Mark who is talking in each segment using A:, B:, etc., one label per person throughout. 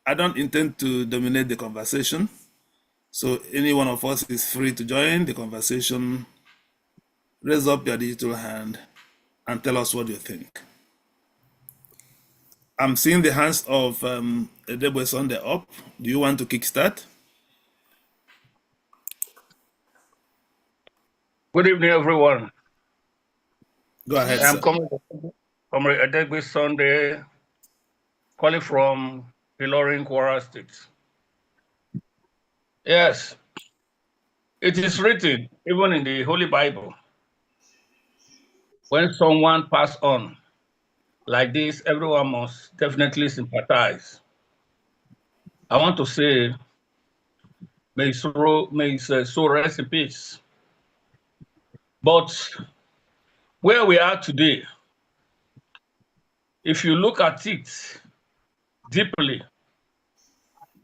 A: I don't intend to dominate the conversation. So any one of us is free to join the conversation. Raise up your digital hand and tell us what you think. I'm seeing the hands of Edebwe Sunday up. Do you want to kickstart?
B: Good evening, everyone.
A: Go ahead,
B: I'm
A: sir.
B: coming from Edegbe Sunday, calling from Ilorin, Kwara State. Yes, it is written, even in the Holy Bible, when someone passes on like this, everyone must definitely sympathize. I want to say, may his soul rest in peace. But where we are today, if you look at it deeply,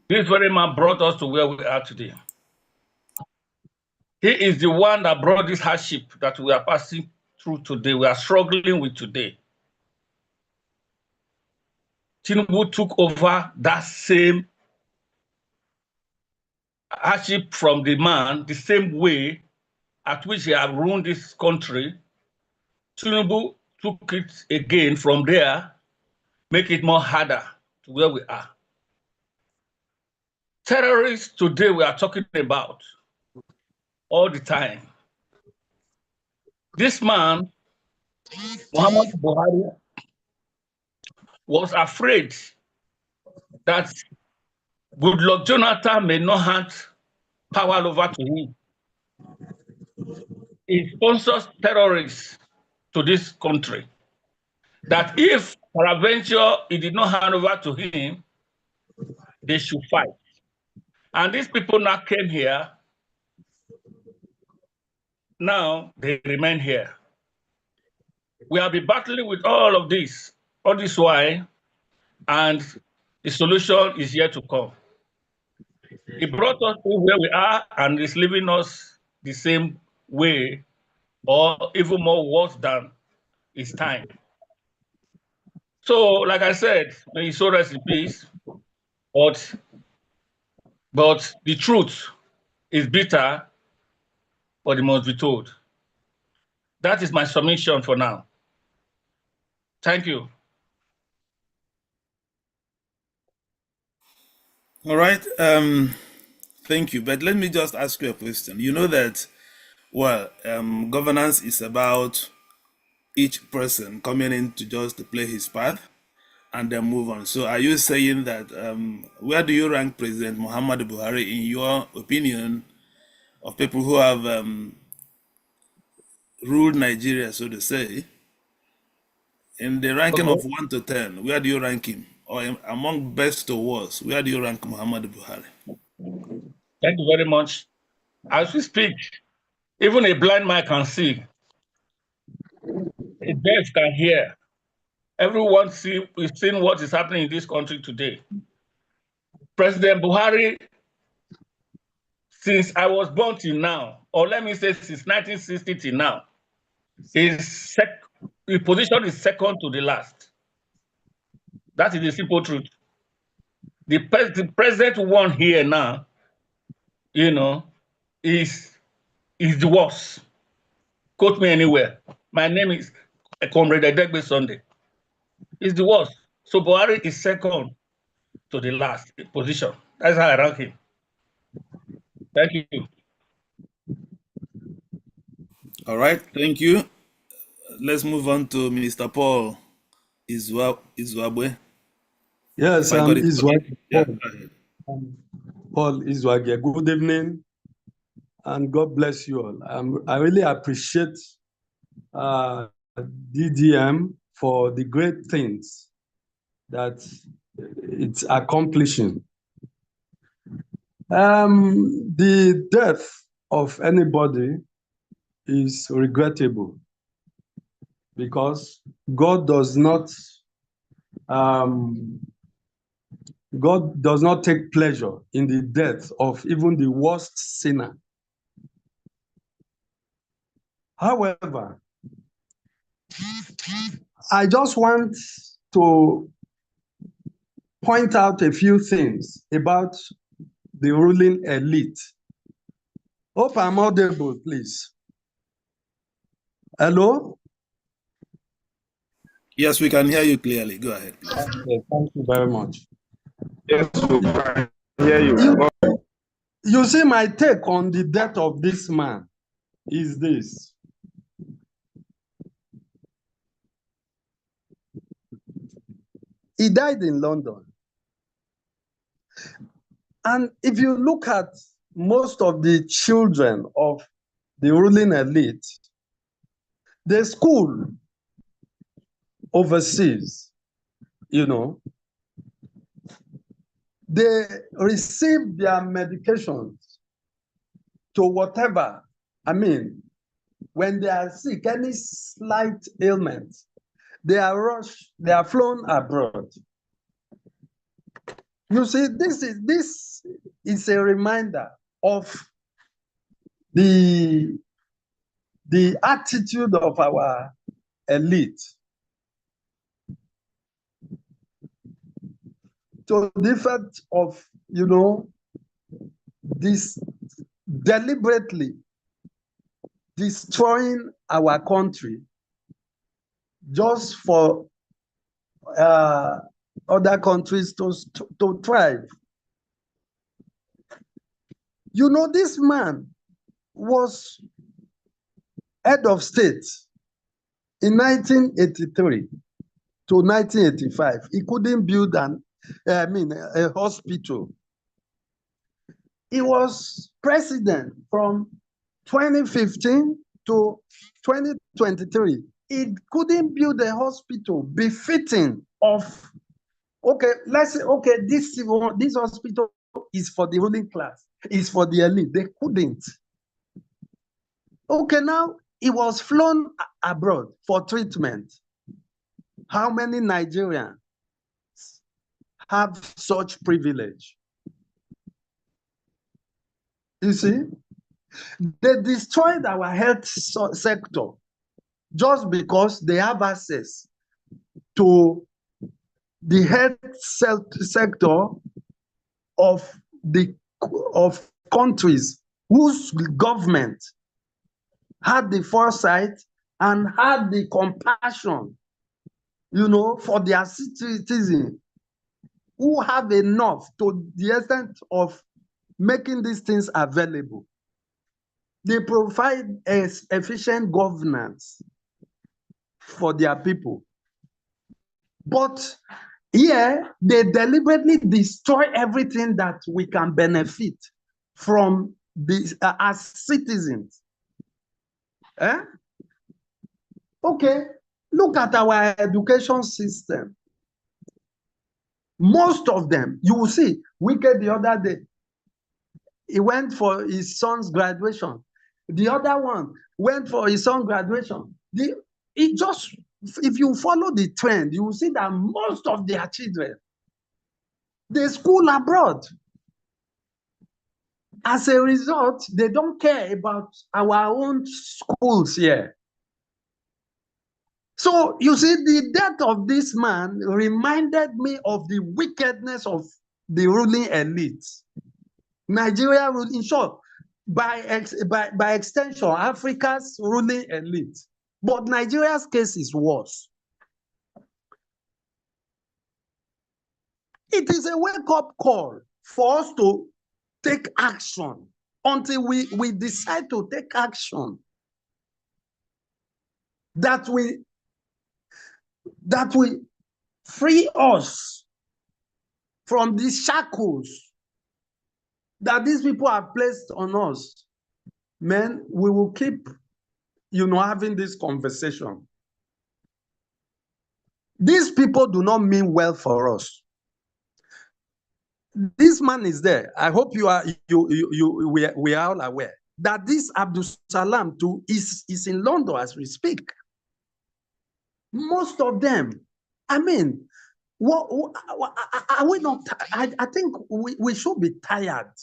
B: this very man brought us to where we are today. He is the one that brought this hardship that we are passing through today, we are struggling with today. Tinubu took over that same hardship from the man, the same way at which he had ruined this country. Tinubu took it again from there, make it more harder to where we are. Terrorists today we are talking about all the time. This man, Muhammadu Buhari, was afraid that Goodluck Jonathan may not hand power over to him. He sponsors terrorists to this country. That if peradventure he did not hand over to him, they should fight. And these people now came here. Now they remain here. We have been battling with all of this, all this while, and the solution is yet to come. He brought us to where we are and is leaving us the same way or even more worse than his time. So, like I said, may his soul rest in peace, but the truth is bitter, but it must be told. That is my submission for now. Thank you.
A: All right. Thank you. But let me just ask you a question. You know that, well, governance is about each person coming in to just play his part and then move on. So are you saying that, where do you rank President Muhammadu Buhari in your opinion of people who have ruled Nigeria, so to say, in the ranking of 1 to 10, where do you rank him? Or among best to worst, where do you rank Muhammadu Buhari?
B: Thank you very much. As we speak, even a blind man can see. A deaf can hear. Everyone is seeing what is happening in this country today. President Buhari, since I was born till now, or let me say since 1960 till now, his position is second to the last. That is the simple truth. The president one here now, you know, is the worst. Quote me anywhere. My name is Comrade Edegbe Sunday. Is the worst. So Buhari is second to the last position. That's how I rank him. Thank you.
A: All right, thank you. Let's move on to Minister Paul Izwabwe.
C: Yes,
A: Yeah,
C: Paul Izwage. Good evening, and God bless you all. I really appreciate DDM for the great things that it's accomplishing. The death of anybody is regrettable because God does not take pleasure in the death of even the worst sinner. However, I just want to point out a few things about the ruling elite. Hope I'm audible, please. Hello?
A: Yes, we can hear you clearly. Go ahead, please.
C: Okay, thank you very much.
D: Yes, we can hear you.
C: You see, my take on the death of this man is this. He died in London. And if you look at most of the children of the ruling elite, they school overseas, you know. They receive their medications to whatever. I mean, when they are sick, any slight ailment, they are rushed, they are flown abroad. You see, this is a reminder of the attitude of our elite to the effect of, you know, this deliberately destroying our country just for other countries to thrive. You know, this man was head of state in 1983 to 1985. He couldn't build a hospital. He was president from 2015 to 2023. He couldn't build a hospital befitting of, okay, let's say, okay, this hospital is for the ruling class, is for the elite. They couldn't. Okay, now he was flown abroad for treatment. How many Nigerians have such privilege? You see, they destroyed our health sector just because they have access to the health sector of countries whose government had the foresight and had the compassion, you know, for their citizens, who have enough to the extent of making these things available. They provide efficient governance for their people. But here, they deliberately destroy everything that we can benefit from this, as citizens. Okay, look at our education system. Most of them, you will see, Wike the other day, he went for his son's graduation. The other one went for his son's graduation. If you follow the trend, you will see that most of their children, they school abroad. As a result, they don't care about our own schools here. So you see, the death of this man reminded me of the wickedness of the ruling elite. Nigeria, in short, by extension, Africa's ruling elite. But Nigeria's case is worse. It is a wake-up call for us to take action until we decide to take action. That we free us from these shackles that these people have placed on us. Man, we will keep, you know, having this conversation. These people do not mean well for us. This man is there. I hope we are all aware that this Abdul Salam too is in London as we speak. Most of them, I mean, what are we not? I think we should be tired.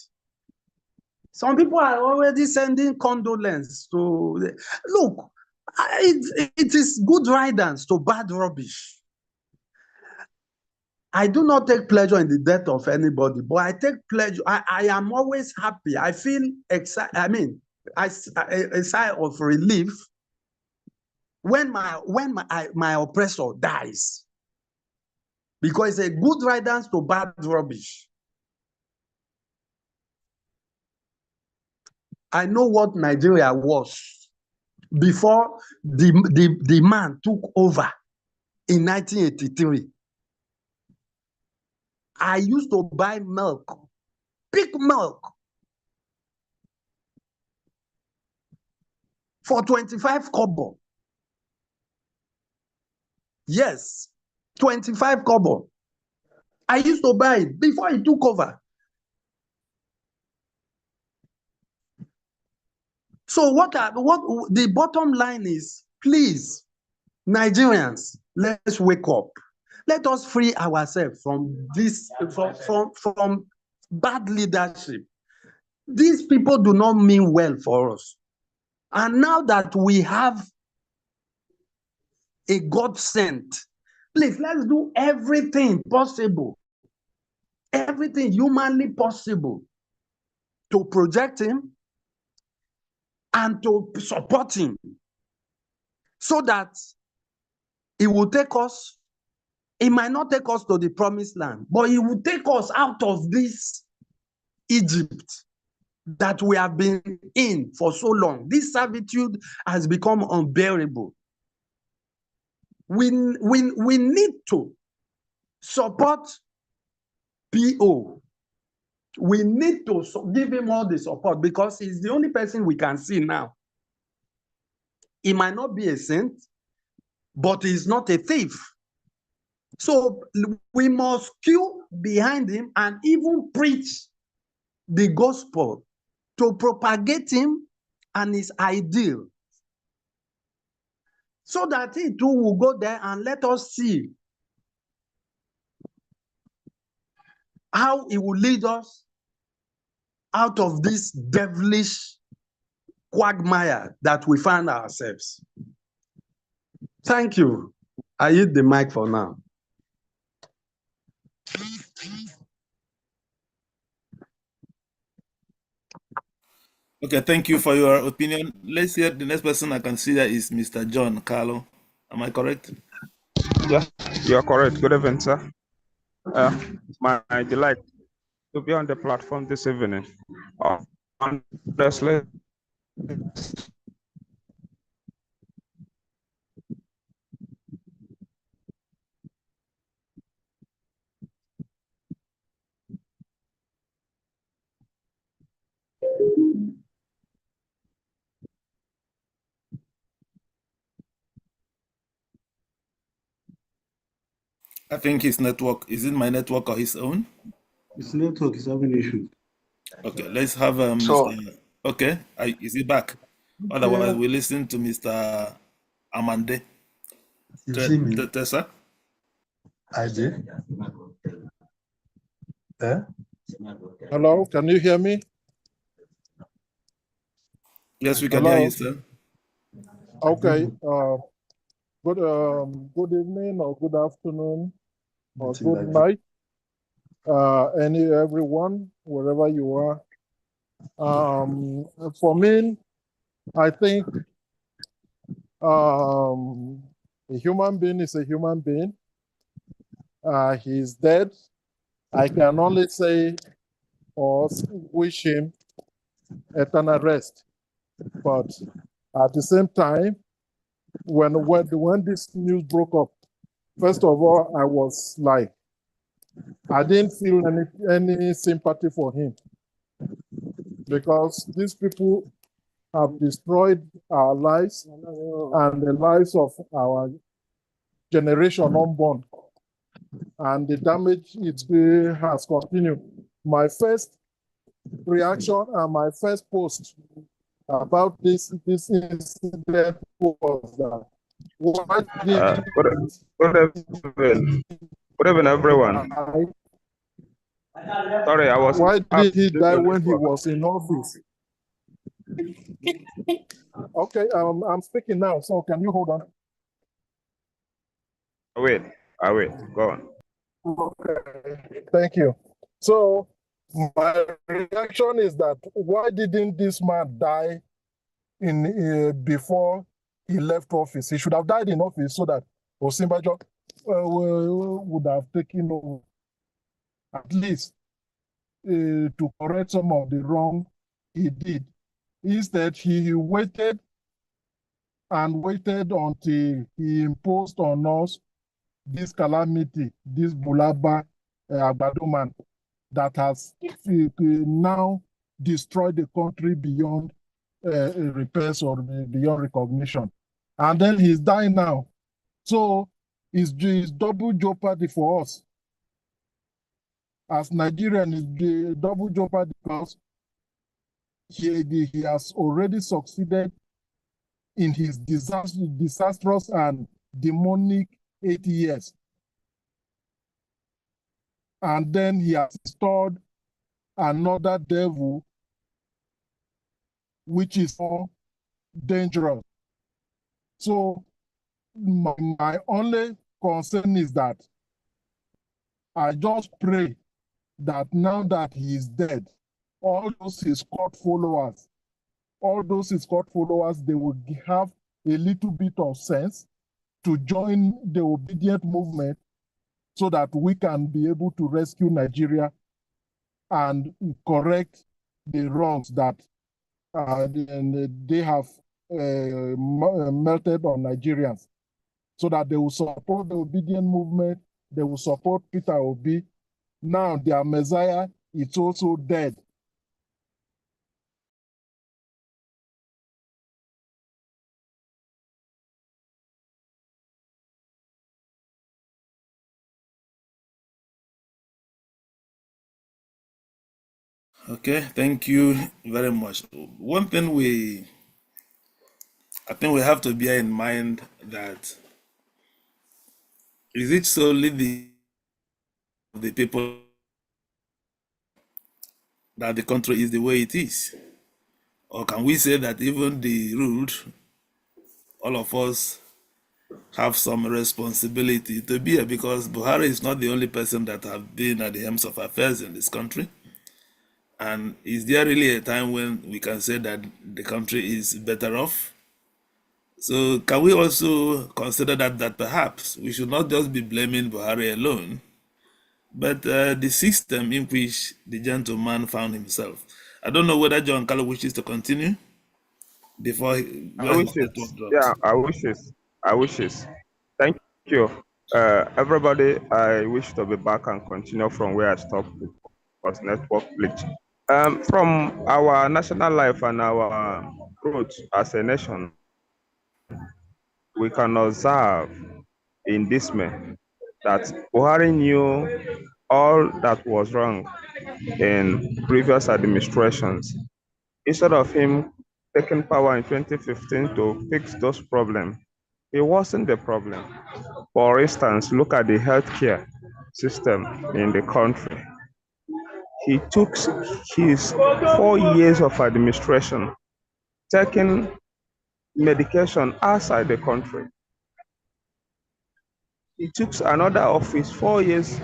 C: Some people are already sending condolences to. Look, it is good riddance to bad rubbish. I do not take pleasure in the death of anybody, but I take pleasure. I am always happy. I feel excited. I mean, a sigh of relief when my oppressor dies, because it's a good riddance to bad rubbish. I know what Nigeria was before the man took over in 1983. I used to buy milk, pig milk, for 25 kobo. Yes, 25 kobo. I used to buy it before he took over. So what the bottom line is, please, Nigerians, let's wake up. Let us free ourselves from this, from bad leadership. These people do not mean well for us. And now that we have a God sent, please, let's do everything possible, everything humanly possible to project him and to support him, so that he will take us. It might not take us to the promised land, but it will take us out of this Egypt that we have been in for so long. This servitude has become unbearable. We need to support PO. We need to give him all the support, because he's the only person we can see now. He might not be a saint, but he's not a thief. So we must queue behind him and even preach the gospel to propagate him and his ideal, so that he too will go there and let us see how he will lead us out of this devilish quagmire that we find ourselves. Thank you. I hit the mic for now.
A: Okay, thank you for your opinion. Let's hear the next person I consider is Mr. John Carlo. Am I correct?
D: Yeah, you are correct. Good evening, sir. My delight to be on the platform this evening. Honestly,
A: I think his network, is it my network or his own?
E: His network is having issues.
A: Okay, let's have Mr. Okay, is he back? Otherwise, we listen to Mr. Amande.
E: You see me?
A: Tessa?
E: I did. Eh?
F: Hello, can you hear me?
A: Yes, we can
F: Hello.
A: hear you, sir.
F: Okay. Good evening or good afternoon or good night. Everyone, wherever you are. For me, I think a human being is a human being. He's dead. I can only say or wish him eternal rest. But at the same time, when this news broke up, first of all, I was like, I didn't feel any sympathy for him, because these people have destroyed our lives and the lives of our generation unborn, and the damage it has continued. My first reaction and my first post about this incident was that
D: good evening, everyone. Sorry, I was.
F: Why did he die when he was in office? Okay, I'm speaking now, so can you hold on?
D: I will. Go on.
F: Okay, thank you. So my reaction is that why didn't this man die before he left office? He should have died in office so that Osinbajo would have taken over, at least to correct some of the wrong he did. Instead, he waited and waited until he imposed on us this calamity, this Bulaba Agbado man that has now destroyed the country beyond repairs or beyond recognition. And then he's dying now. So it's double jeopardy for us. As Nigerian, it's double jeopardy because he has already succeeded in his disastrous and demonic 8 years. And then he has installed another devil, which is more dangerous. So my only concern is that I just pray that now that he is dead, all those his court followers, they will have a little bit of sense to join the obedient movement so that we can be able to rescue Nigeria and correct the wrongs that they have melted on Nigerians, so that they will support the obedient movement, they will support Peter Obi. Now their Messiah is also dead.
A: Okay, thank you very much. One thing I think we have to bear in mind that is it solely the people that the country is the way it is? Or can we say that even the ruled, all of us have some responsibility to bear, because Buhari is not the only person that have been at the helms of affairs in this country? And is there really a time when we can say that the country is better off? So can we also consider that perhaps we should not just be blaming Buhari alone, but the system in which the gentleman found himself? I don't know whether John Carlo wishes to continue before
D: I wish it. Yeah, I wish it. Thank you. Everybody, I wish to be back and continue from where I stopped because network glitch. From our national life and our growth as a nation, we can observe in dismay that Buhari knew all that was wrong in previous administrations. Instead of him taking power in 2015 to fix those problems, it wasn't the problem. For instance, look at the healthcare system in the country. He took his 4 years of administration taking medication outside the country. He took another of his 4 years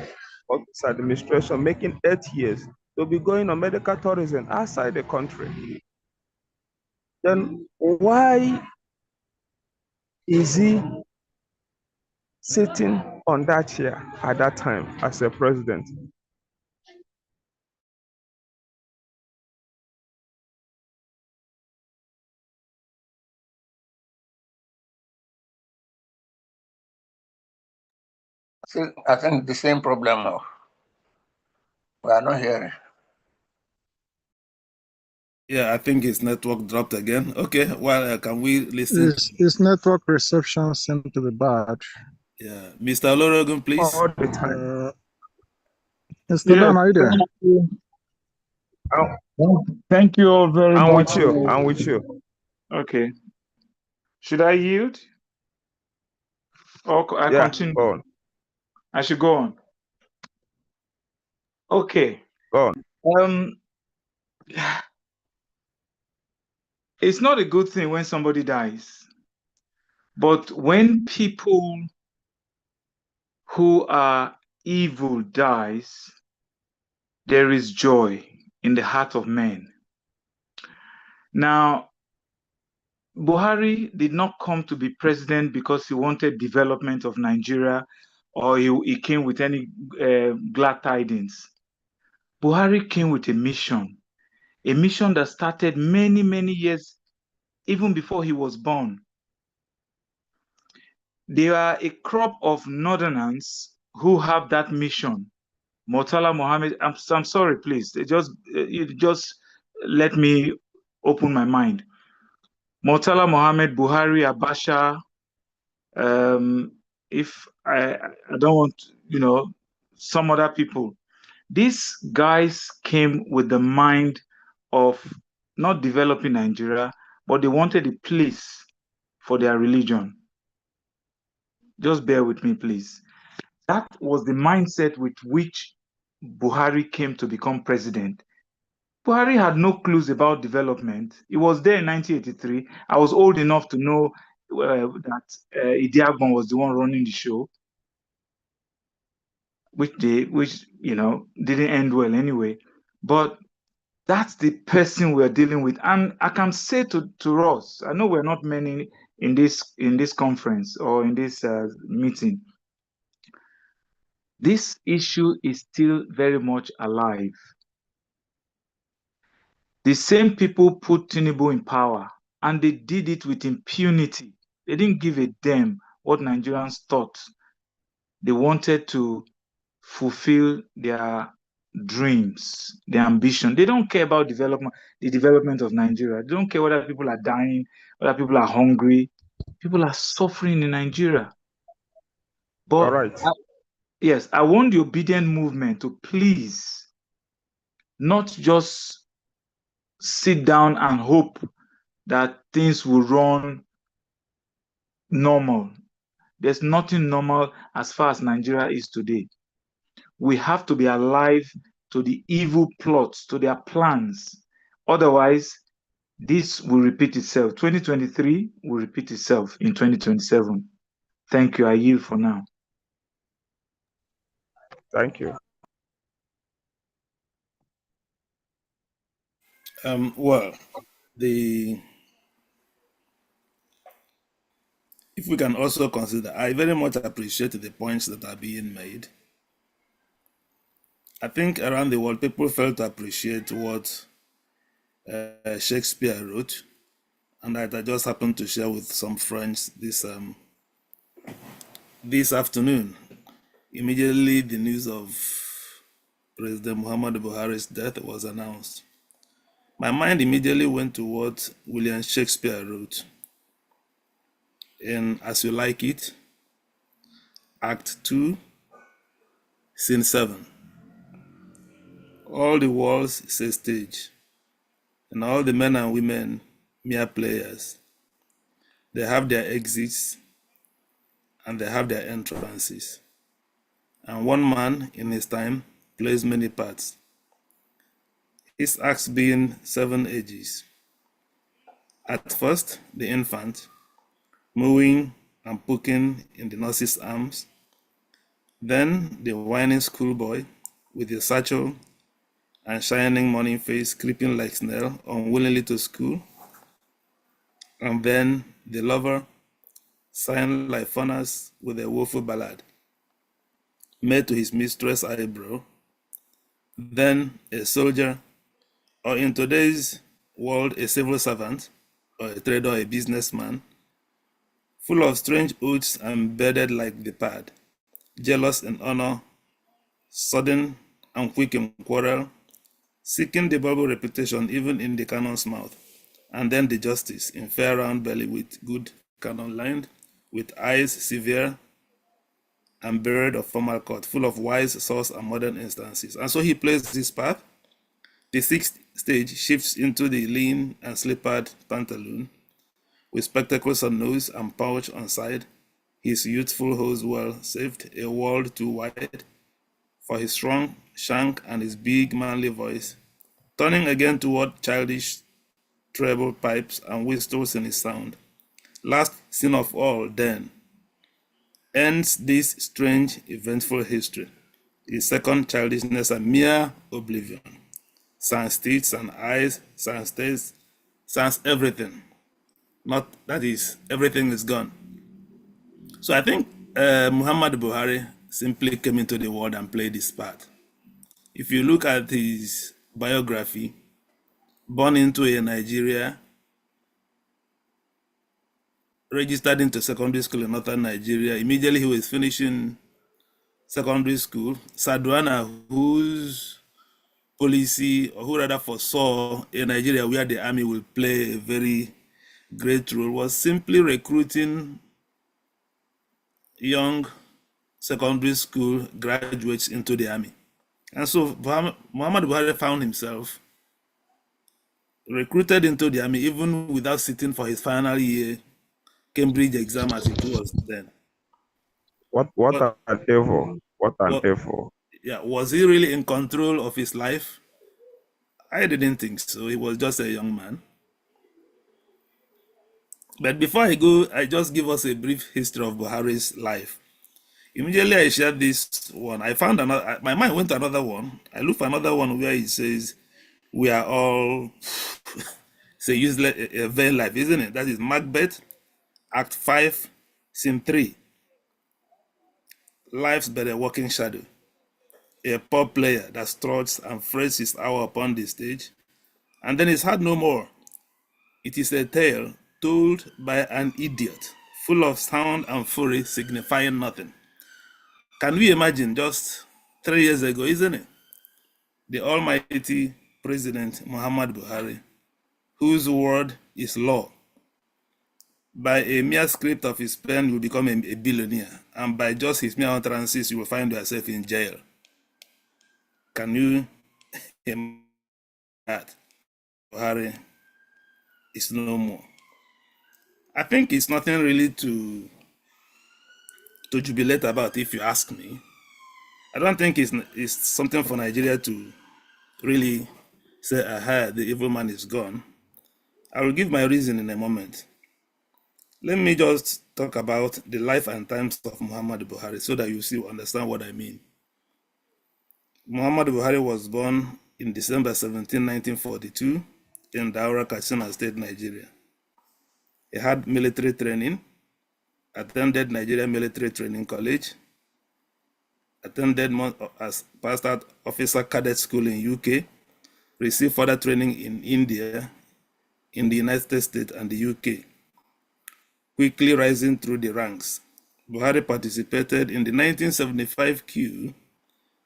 D: of his administration, making 8 years, to be going on medical tourism outside the country. Then why is he sitting on that chair at that time as a president?
B: I think the same problem now. We are not hearing.
A: Yeah, I think his network dropped again. Okay, well, can we listen?
G: His network reception seemed to be bad.
A: Yeah, Mr. Olorogun, please.
D: All the time.
G: Mr. Dan, are you there?
H: Thank you all very much.
D: I'm with you.
H: Okay. Should I yield? Or I continue?
D: Go on.
H: I should go on. Okay.
D: Go on.
H: It's not a good thing when somebody dies, but when people who are evil dies, there is joy in the heart of men. Now, Buhari did not come to be president because he wanted development of Nigeria or he came with any glad tidings. Buhari came with a mission that started many, many years, even before he was born. There are a crop of northerners who have that mission. Murtala Mohammed, I'm sorry, please, just let me open my mind. Murtala Mohammed, Buhari, Abacha, if I don't want, some other people. These guys came with the mind of not developing Nigeria, but they wanted a place for their religion. Just bear with me, please. That was the mindset with which Buhari came to become president. Buhari had no clues about development. He was there in 1983. I was old enough to know that Idi Agbon was the one running the show, which didn't end well anyway. But that's the person we're dealing with. And I can say to us, I know we're not many in this conference or in this meeting. This issue is still very much alive. The same people put Tinubu in power, and they did it with impunity. They didn't give a damn what Nigerians thought. They wanted to fulfill their dreams, their ambition. They don't care about the development of Nigeria. They don't care whether people are dying, whether people are hungry. People are suffering in Nigeria. But
D: all right.
H: Yes, I want the obedient movement to please not just sit down and hope that things will run normal. There's nothing normal as far as Nigeria is today. We have to be alive to the evil plots, to their plans. Otherwise, this will repeat itself. 2023 will repeat itself in 2027. Thank you. I yield for now.
D: Thank you.
A: Well, if we can also consider, I very much appreciate the points that are being made. I think around the world, people fail to appreciate what Shakespeare wrote, and that I just happened to share with some friends this afternoon. Immediately, the news of President Muhammadu Buhari's death was announced. My mind immediately went to what William Shakespeare wrote in As You Like It, Act 2, Scene 7. All the walls is a stage, and all the men and women mere players. They have their exits and they have their entrances. And one man in his time plays many parts. His acts being 7 ages. At first, the infant, mooing and poking in the nurse's arms. Then the whining schoolboy with his satchel and shining morning face creeping like snail unwillingly to school. And then the lover, sighing like furnace with a woeful ballad, made to his mistress' eyebrow. Then a soldier, or in today's world, a civil servant, or a trader, or a businessman, full of strange oaths and bearded like the pad, jealous in honor, sudden and quick in quarrel, seeking the bubble reputation even in the cannon's mouth, and then the justice in fair round belly with good cannon lined, with eyes severe and buried of formal court, full of wise source and modern instances. And so he plays this part. The 6th stage shifts into the lean and slippered pantaloon, with spectacles on nose and pouch on side, his youthful hose well saved, a world too wide for his strong shank and his big manly voice, turning again toward childish treble pipes and whistles in his sound. Last scene of all, then, ends this strange, eventful history. His second, childishness and mere oblivion. Sans teeth, sans eyes, sans taste, sans everything. Not, that is, everything is gone. So I think Muhammadu Buhari simply came into the world and played his part. If you look at his biography, born into a Nigeria, registered into secondary school in northern Nigeria. Immediately he was finishing secondary school. Sadwana, whose policy, or who rather foresaw a Nigeria where the army will play a very great role, was simply recruiting young secondary school graduates into the army. And so Muhammadu Buhari found himself recruited into the army even without sitting for his final year Cambridge exam as it was then.
D: What an evil. What an evil.
A: Yeah, was he really in control of his life? I didn't think so. He was just a young man. But before I go, I just give us a brief history of Buhari's life. Immediately I shared this one. I found another, my mind went to another one. I looked for another one where he says, we are all, say, useless, a very life, isn't it? That is Macbeth, Act 5, Scene 3. Life's but a walking shadow. A poor player that struts and frets his hour upon the stage, and then is heard no more. It is a tale told by an idiot, full of sound and fury, signifying nothing. Can we imagine just 3 years ago, isn't it? The almighty President Muhammadu Buhari, whose word is law. By a mere script of his pen, you will become a billionaire, and by just his mere utterances, you will find yourself in jail. Can you imagine that? Buhari is no more. I think it's nothing really to jubilate about, if you ask me. I don't think it's something for Nigeria to really say, aha, the evil man is gone. I will give my reason in a moment. Let me just talk about the life and times of Muhammadu Buhari so that you understand what I mean. Muhammadu Buhari was born in December 17, 1942 in Daura, Katsina State, Nigeria. He had military training, attended Nigeria Military Training College, attended as passed out officer cadet school in UK, received further training in India, in the United States and the UK. Quickly rising through the ranks, Buhari participated in the 1975 coup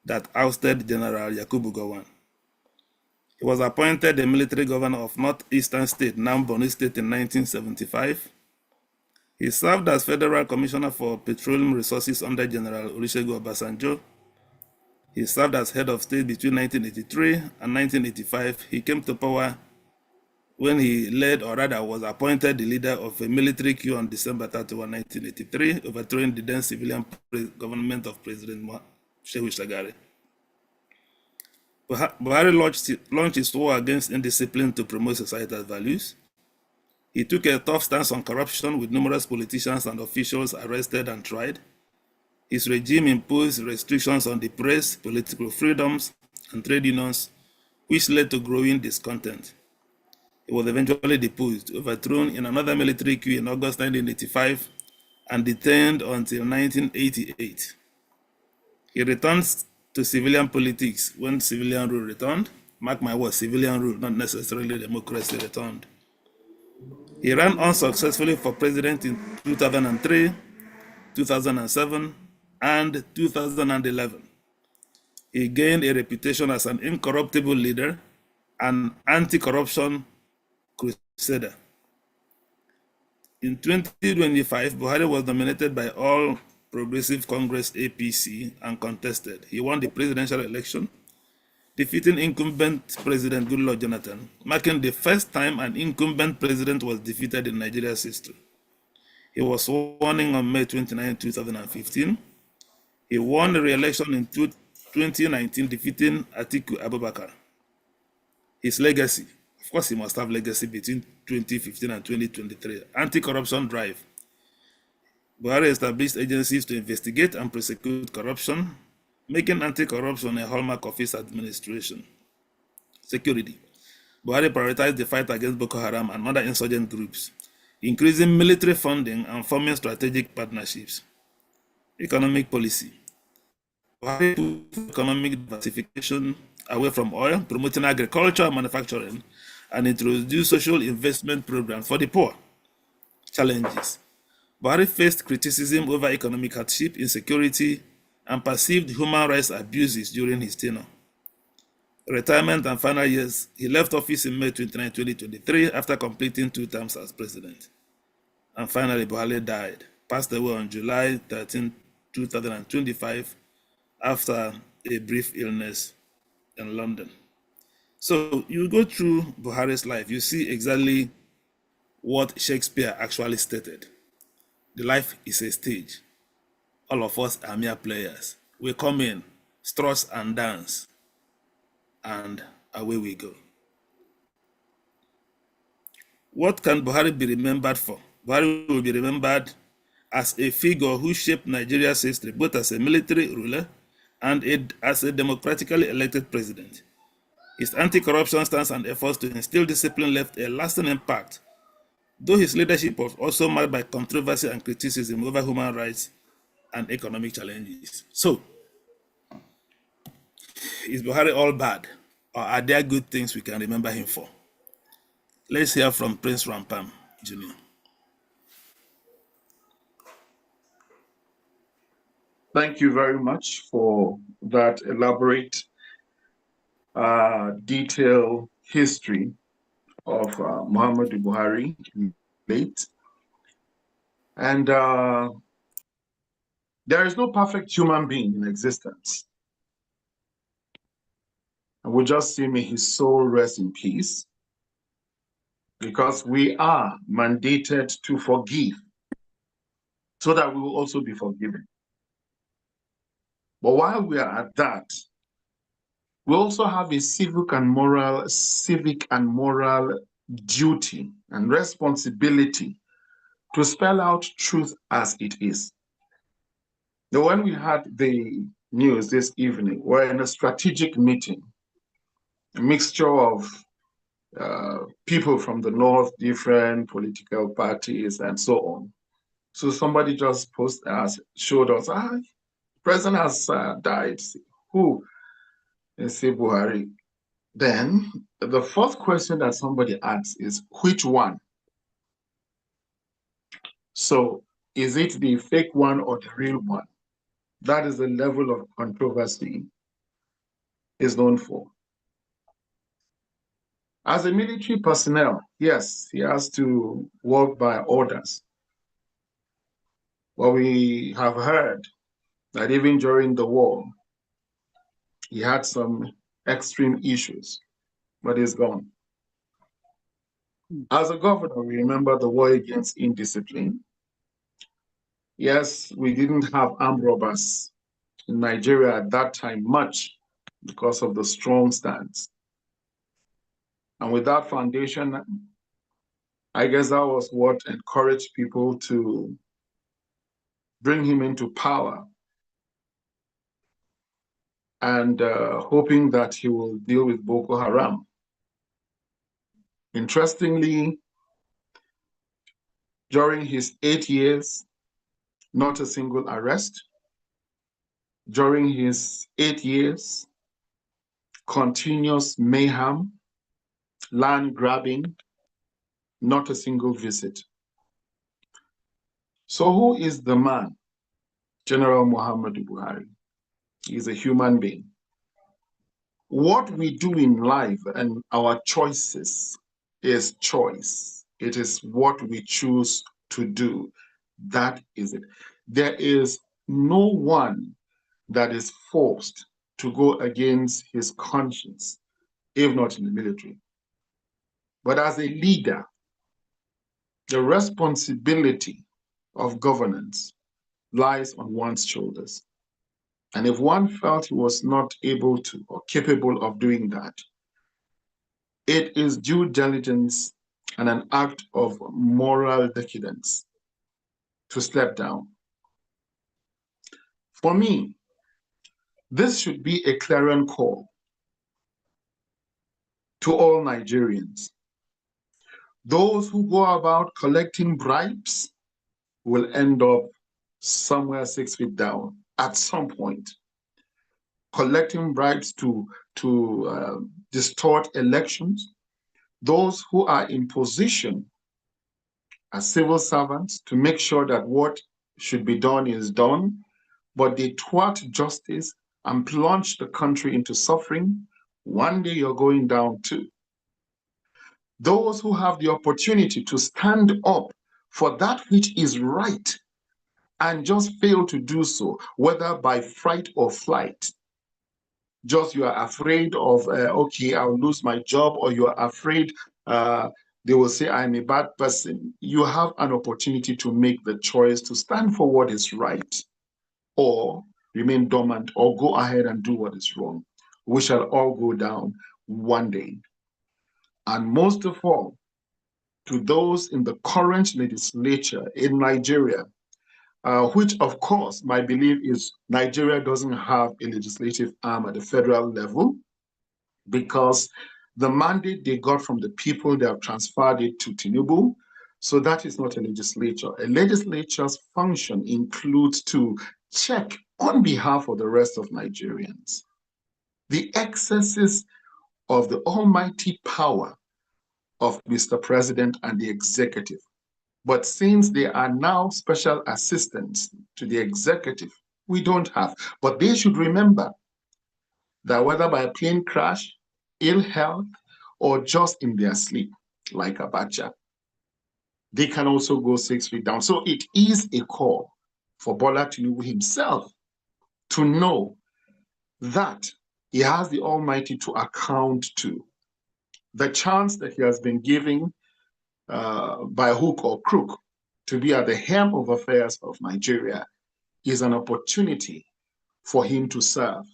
A: that ousted General Yakubu Gowon. He was appointed the military governor of Northeastern State, now Borno State, in 1975. He served as Federal Commissioner for Petroleum Resources under General Olusegun Obasanjo. He served as head of state between 1983 and 1985. He came to power when he led, or rather was appointed the leader of a military coup on December 31, 1983, overthrowing the then civilian government of President Shehu Shagari. Buhari launched his war against indiscipline to promote societal values. He took a tough stance on corruption, with numerous politicians and officials arrested and tried. His regime imposed restrictions on the press, political freedoms, and trade unions, which led to growing discontent. He was eventually deposed, overthrown in another military coup in August 1985, and detained until 1988. He returned to civilian politics when civilian rule returned. Mark my words, civilian rule, not necessarily democracy, returned. He ran unsuccessfully for president in 2003, 2007, and 2011. He gained a reputation as an incorruptible leader, an anti-corruption crusader. In 2025, Buhari was nominated by All Progressive Congress APC and contested. He won the presidential election, defeating incumbent President Goodluck Jonathan, marking the first time an incumbent president was defeated in Nigeria's history. He was sworn in on May 29, 2015. He won the re-election in 2019, defeating Atiku Abubakar. His legacy, of course he must have legacy between 2015 and 2023, anti-corruption drive. Buhari established agencies to investigate and prosecute corruption. making anti-corruption a hallmark of his administration. Security. Buhari prioritized the fight against Boko Haram and other insurgent groups, increasing military funding and forming strategic partnerships. Economic policy. Buhari put economic diversification away from oil, promoting agriculture and manufacturing, and introduced social investment programs for the poor. Challenges. Buhari faced criticism over economic hardship, insecurity, and perceived human rights abuses during his tenure. Retirement and final years. He left office in May 29, 2023 after completing 2 terms as president. And finally, Buhari died, passed away on July 13, 2025 after a brief illness in London. So you go through Buhari's life, you see exactly what Shakespeare actually stated. The life is a stage. All of us are mere players. We come in, strut and dance, and away we go. What can Buhari be remembered for? Buhari will be remembered as a figure who shaped Nigeria's history, both as a military ruler and as a democratically elected president. His anti-corruption stance and efforts to instill discipline left a lasting impact, though his leadership was also marked by controversy and criticism over human rights and economic challenges. So, is Buhari all bad, or are there good things we can remember him for? Let's hear from Prince Rampam Jr.
I: Thank you very much for that elaborate, detailed history of Muhammadu Buhari, late. And there is no perfect human being in existence. And we just say, may his soul rest in peace, because we are mandated to forgive so that we will also be forgiven. But while we are at that, we also have a civic and moral duty and responsibility to spell out truth as it is. Now, when we had the news this evening, we're in a strategic meeting, a mixture of people from the north, different political parties, and so on. So somebody just showed us, the president has died. Who? They say Buhari. Then the first question that somebody asks is, which one? So is it the fake one or the real one? That is the level of controversy is known for. As a military personnel, yes, he has to work by orders. But we have heard that even during the war, he had some extreme issues, but he's gone. As a governor, we remember the war against indiscipline. Yes, we didn't have armed robbers in Nigeria at that time much because of the strong stance. And with that foundation, I guess that was what encouraged people to bring him into power, and hoping that he will deal with Boko Haram. Interestingly, during his 8 years, not a single arrest. During his 8 years, continuous mayhem, land grabbing, not a single visit. So who is the man? General Muhammadu Buhari. He is a human being. What we do in life and our choices is choice. It is what we choose to do. That is it. There is no one that is forced to go against his conscience, if not in the military. But as a leader, the responsibility of governance lies on one's shoulders. And if one felt he was not able to or capable of doing that, it is due diligence and an act of moral decadence to step down. For me, This should be a clarion call to all Nigerians. Those who go about collecting bribes will end up somewhere 6 feet down at some point. Collecting bribes to distort elections. Those who are in position as civil servants to make sure that what should be done is done, but they thwart justice and plunge the country into suffering. One day you're going down too. Those who have the opportunity to stand up for that which is right and just fail to do so, whether by fright or flight. Just you are afraid of, okay, I'll lose my job, or you are afraid they will say I'm a bad person. You have an opportunity to make the choice to stand for what is right, or remain dormant, or go ahead and do what is wrong. We shall all go down one day. And most of all, to those in the current legislature in Nigeria, which of course my belief is Nigeria doesn't have a legislative arm at the federal level, because the mandate they got from the people, they have transferred it to Tinubu. So that is not a legislature. A legislature's function includes to check on behalf of the rest of Nigerians the excesses of the almighty power of Mr. President and the executive. But since they are now special assistants to the executive, we don't have. But they should remember that whether by a plane crash, ill health, or just in their sleep, like Abacha, they can also go 6 feet down. So it is a call for Bola Tinubu himself to know that he has the Almighty to account to. The chance that he has been given by hook or crook to be at the helm of affairs of Nigeria is an opportunity for him to serve.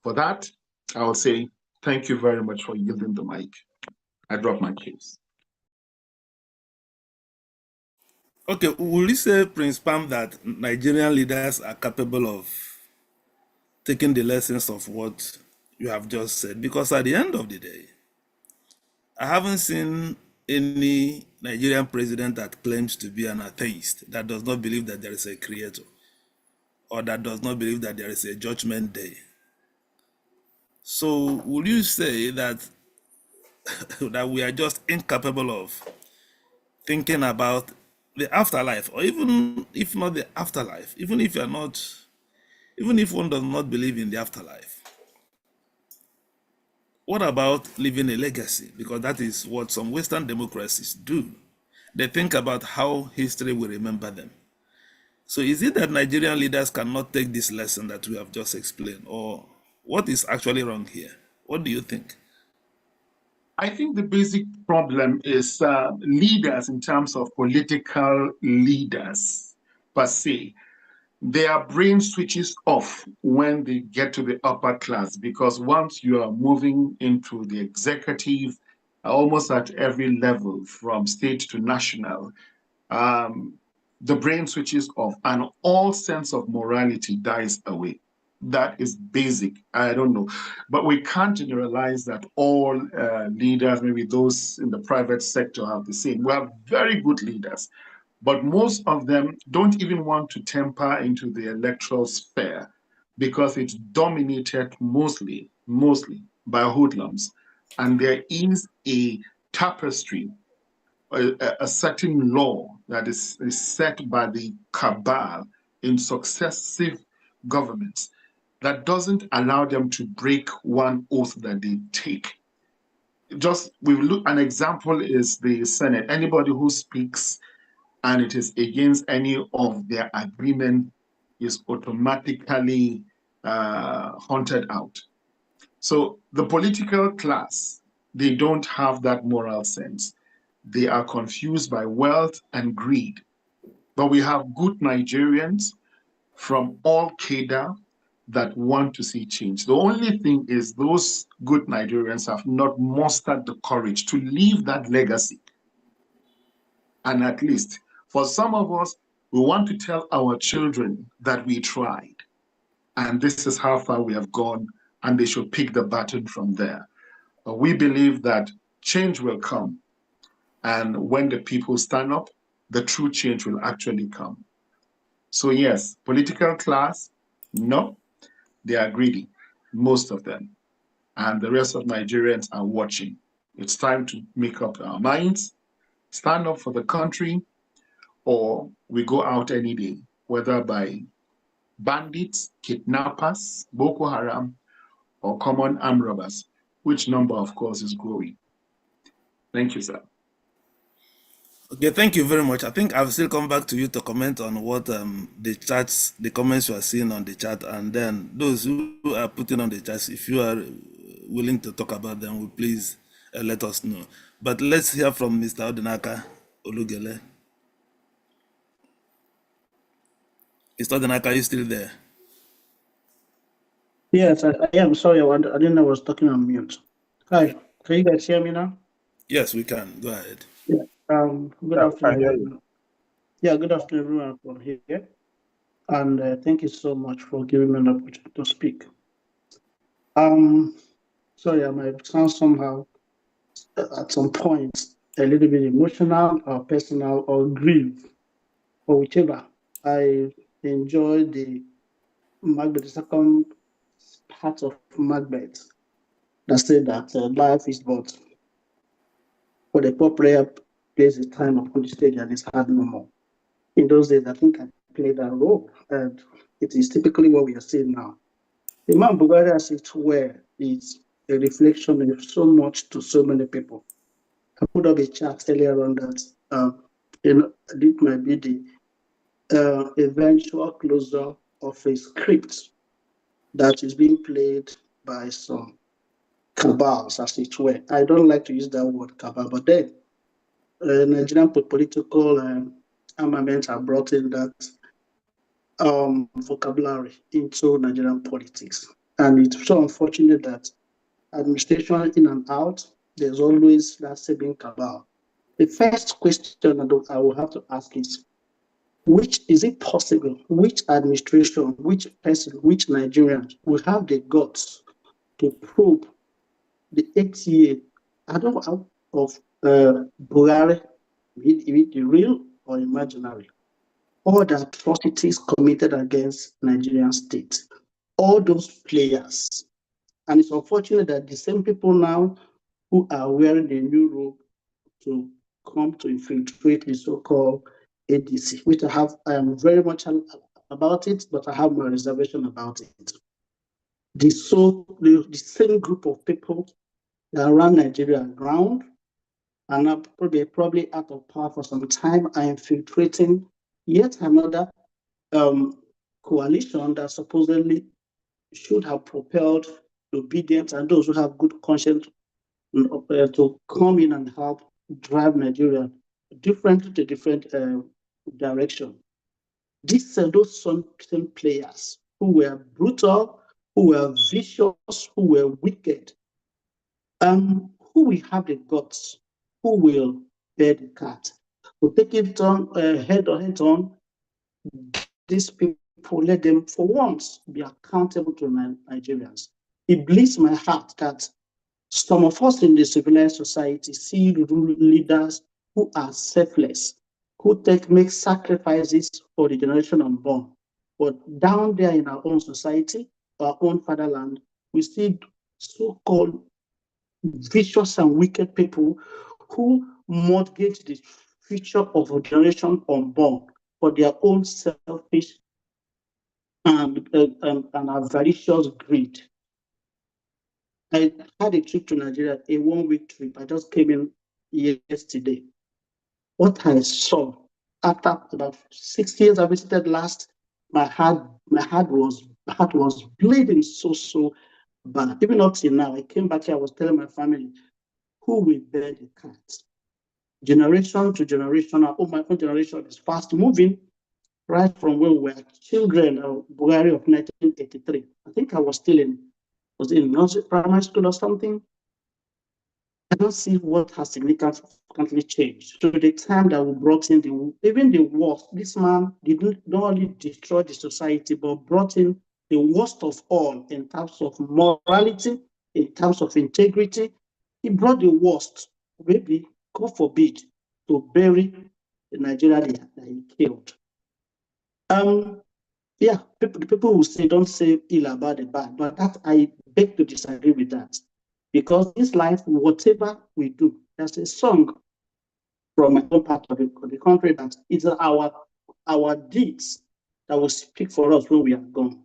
I: For that, I will say thank you very much for yielding the mic. I drop my case.
A: Okay, will you say, Prince Pam, that Nigerian leaders are capable of taking the lessons of what you have just said? Because at the end of the day, I haven't seen any Nigerian president that claims to be an atheist, that does not believe that there is a creator, or that does not believe that there is a judgment day. So will you say that that we are just incapable of thinking about the afterlife, or even if not the afterlife, even if one does not believe in the afterlife, what about leaving a legacy? Because that is what some Western democracies do. They think about how history will remember them. So is it that Nigerian leaders cannot take this lesson that we have just explained, or what is actually wrong here? What do you think?
I: I think the basic problem is leaders, in terms of political leaders per se. Their brain switches off when they get to the upper class, because once you are moving into the executive, almost at every level from state to national, the brain switches off and all sense of morality dies away. That is basic. I don't know. But we can't generalize that all leaders, maybe those in the private sector, have the same. We have very good leaders, but most of them don't even want to temper into the electoral sphere because it's dominated mostly by hoodlums. And there is a tapestry, a certain law that is set by the cabal in successive governments that doesn't allow them to break one oath that they take. Just, we've looked, an example is the Senate. Anybody who speaks and it is against any of their agreement is automatically hunted out. So the political class, they don't have that moral sense. They are confused by wealth and greed. But we have good Nigerians from all cadre that want to see change. The only thing is those good Nigerians have not mustered the courage to leave that legacy. And at least for some of us, we want to tell our children that we tried and this is how far we have gone, and they should pick the baton from there. We believe that change will come, and when the people stand up, the true change will actually come. So yes, political class, no, they are greedy, most of them. And the rest of Nigerians are watching. It's time to make up our minds, stand up for the country, or we go out any day, whether by bandits, kidnappers, Boko Haram, or common armed robbers, which number, of course, is growing. Thank you, sir.
A: Okay, thank you very much. I think I'll still come back to you to comment on what the comments you are seeing on the chat, and then those who are putting on the chats, if you are willing to talk about them, will please let us know. But let's hear from Mr. Odinaka Olugele. Mr. Odinaka, are you still there?
J: Yes, I am. Sorry, I didn't know I was talking on mute. Hi, can you guys hear me now?
A: Yes, we can. Go ahead.
J: Yeah. Good afternoon. Yeah, good afternoon, everyone from here. And thank you so much for giving me an opportunity to speak. Sorry, I might sound somehow at some point a little bit emotional or personal or grief or whichever. I enjoyed the Macbeth, the second part of Macbeth that said that life is but for the poor player plays his time upon the stage and is hard no more. In those days, I think I played that role, and it is typically what we are seeing now. The man Buhari, as it were, is a reflection of so much to so many people. I put up a chart earlier on that it might be the eventual closure of a script that is being played by some cabals, as it were. I don't like to use that word cabal, but then Nigerian political armaments are brought in that vocabulary into Nigerian politics. And it's so unfortunate that administration in and out, there's always that same cabal. The first question I will have to ask is, which is it possible, which administration, which person, which Nigerian will have the guts to probe the 8 year, I don't know, of Buhari, is it real or imaginary? All the atrocities committed against Nigerian state, all those players. And it's unfortunate that the same people now who are wearing the new robe to come to infiltrate the so-called ADC, which I am very much about it, but I have my reservation about it. The same group of people that run Nigeria ground and are probably out of power for some time are infiltrating yet another coalition that supposedly should have propelled the obedience and those who have good conscience to come in and help drive Nigeria different direction. These are those same players who were brutal, who were vicious, who were wicked, who will have the guts, who will bear the cat. We'll take it on head on. These people, let them for once be accountable to Nigerians. It bleeds my heart that some of us in the civilized society see leaders who are selfless, who make sacrifices for the generation unborn. But down there in our own society, our own fatherland, we see so-called vicious and wicked people who mortgage the future of a generation unborn for their own selfish and avaricious greed. I had a trip to Nigeria, a 1-week trip. I just came in yesterday. What I saw after about 6 years I visited last, my heart was bleeding so bad. Even up till now, I came back here, I was telling my family, who will bear the cat? Generation to generation, my own generation is fast moving, right from when we were children of Buhari of 1983. I think I was in nursery, primary school or something. I don't see what has significantly changed. So the time that we brought in even the worst, this man did not only destroy the society, but brought in the worst of all in terms of morality, in terms of integrity. He brought the worst, maybe, God forbid, to bury the Nigerian that he killed. Yeah, people will say, don't say ill about the bad, but that I beg to disagree with that. Because this life, whatever we do, there's a song from my own part of the country that it's our deeds that will speak for us when we are gone.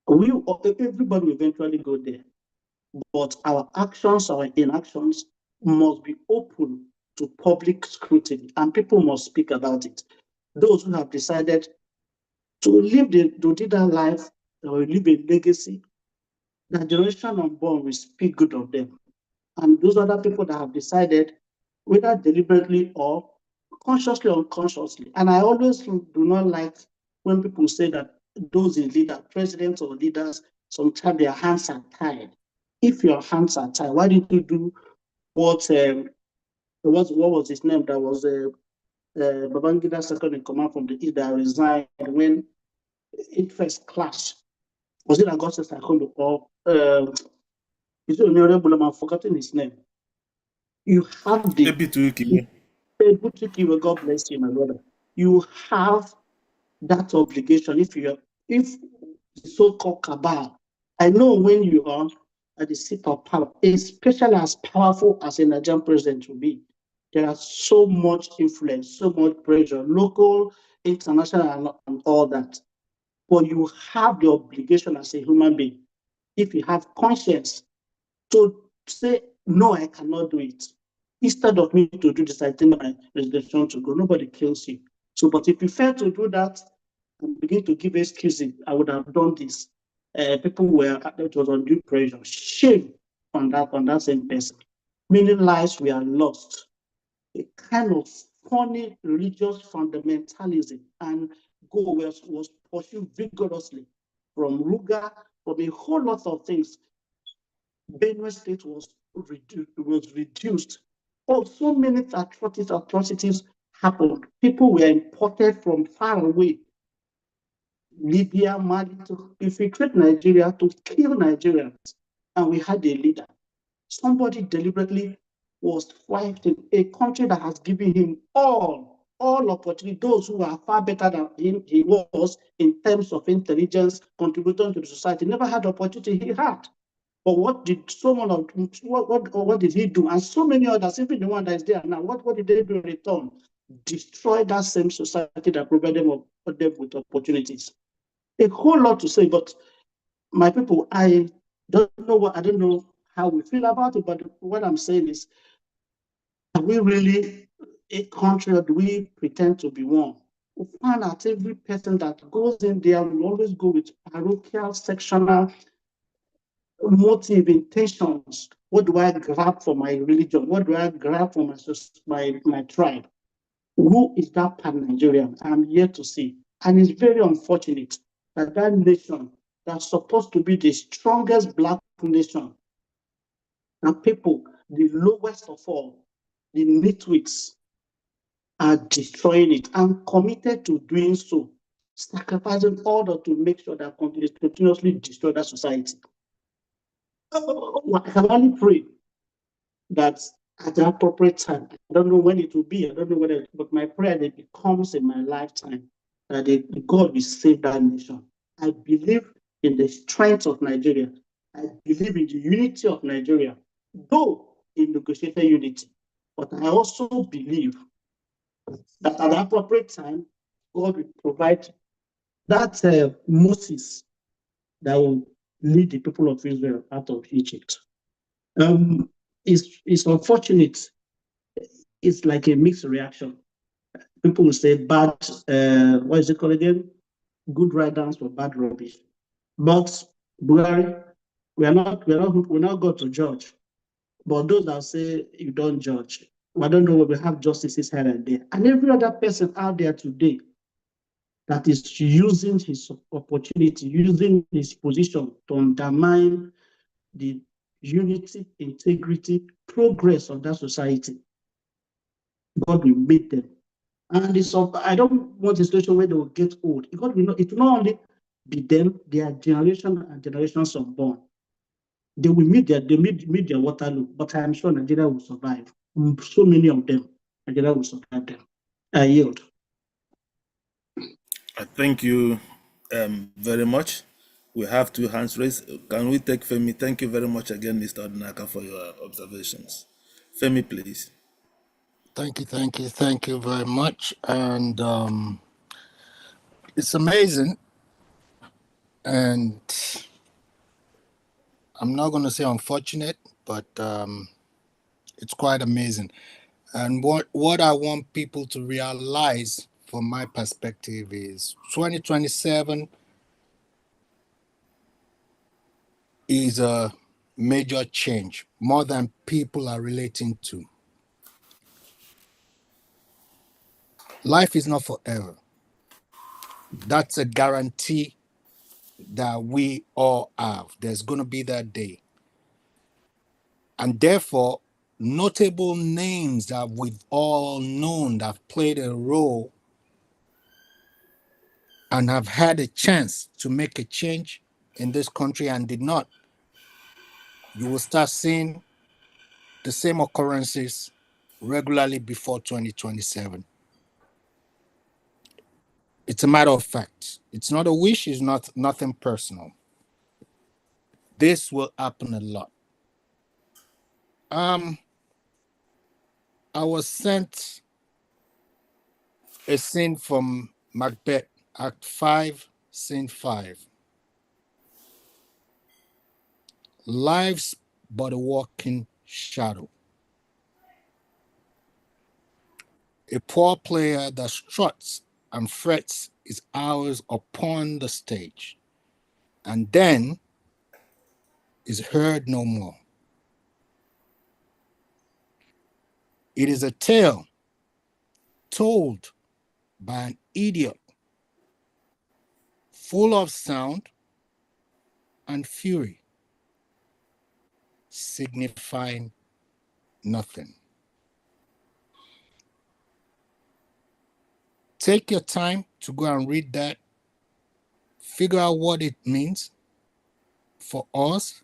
J: Everybody will eventually go there, but our actions, our inactions must be open to public scrutiny, and people must speak about it. Those who have decided to live that life, or live a legacy, the generation unborn will speak good of them. And those other people that have decided, whether deliberately or consciously or unconsciously. And I always do not like when people say that those in leaders, presidents or leaders, sometimes their hands are tied. If your hands are tied, why did you do what was his name? That was Babangida second in command from the East that resigned when interest clashed. Was it Augustus Akondo or is it Honorable? I'm forgetting his name. You have the God bless you, my brother. You have that obligation if the so-called cabal. I know when you are at the seat of power, especially as powerful as a Nigerian president will be, there are so much influence, so much pressure, local, international, and all that. But you have the obligation as a human being, if you have conscience, to say, no, I cannot do it. Instead of me to do this, I think my resignation to go. Nobody kills you. So, but if you fail to do that and begin to give excuses, I would have done this. People were, it was undue pressure. Shame on that same person. Many lives were lost. A kind of funny religious fundamentalism and goal was pursued vigorously from Ruga, from a whole lot of things. Benue State was reduced. Oh, so many atrocities happened. People were imported from far away, Libya, Mali, to infiltrate Nigeria, to kill Nigerians. And we had a leader. Somebody deliberately was fighting a country that has given him all opportunity. Those who are far better than he was in terms of intelligence, contributing to the society, never had the opportunity he had. But what did what did he do? And so many others, even the one that is there now, what did they do in return? Destroy that same society that provided them with opportunities. A whole lot to say, but my people, I don't know how we feel about it, but what I'm saying is, are we really a country, or do we pretend to be one? We find out every person that goes in there will always go with parochial, sectional motive, intentions. What do I grab for my religion? What do I grab for my tribe? Who is that pan-Nigerian? I'm here to see. And it's very unfortunate that that nation that's supposed to be the strongest Black nation, and people, the lowest of all, the nitwits, are destroying it and committed to doing so, sacrificing order to make sure that continuously destroy that society. I can only pray that at the appropriate time, I don't know when it will be, I don't know whether, but my prayer that it comes in my lifetime, that God will save that nation. I believe in the strength of Nigeria. I believe in the unity of Nigeria, though in negotiated unity. But I also believe that at the appropriate time, God will provide that Moses that will lead the people of Israel out of Egypt. It's unfortunate. It's like a mixed reaction. People will say bad, what is it called again? Good riddance for bad rubbish. But Buhari, we're not going to judge. But those that say you don't judge, I don't know, we have justices here and there. And every other person out there today that is using his opportunity, using his position to undermine the unity, integrity, progress of that society, God will meet them. And I don't want a situation where they will get old. God will not, it will not only be them, their generation and generations unborn. They will meet their Waterloo, but I'm sure Nigeria will survive. So many of them, Nigeria will survive them. I yield.
A: Thank you very much. We have 2 hands raised. Can we take Femi? Thank you very much again, Mr. Odinaka, for your observations. Femi, please.
K: Thank you very much. And it's amazing. And I'm not going to say unfortunate, but it's quite amazing. And what I want people to realize from my perspective is 2027 is a major change, more than people are relating to. Life is not forever. That's a guarantee that we all have. There's going to be that day. And therefore, notable names that we've all known that have played a role and have had a chance to make a change in this country and did not, you will start seeing the same occurrences regularly before 2027. It's a matter of fact. It's not a wish, it's nothing personal. This will happen a lot. I was sent a scene from Macbeth, Act 5, Scene 5. Life's but a walking shadow. A poor player that struts and frets his hours upon the stage, and then is heard no more. It is a tale told by an idiot, full of sound and fury, signifying nothing. Take your time to go and read that. Figure out what it means for us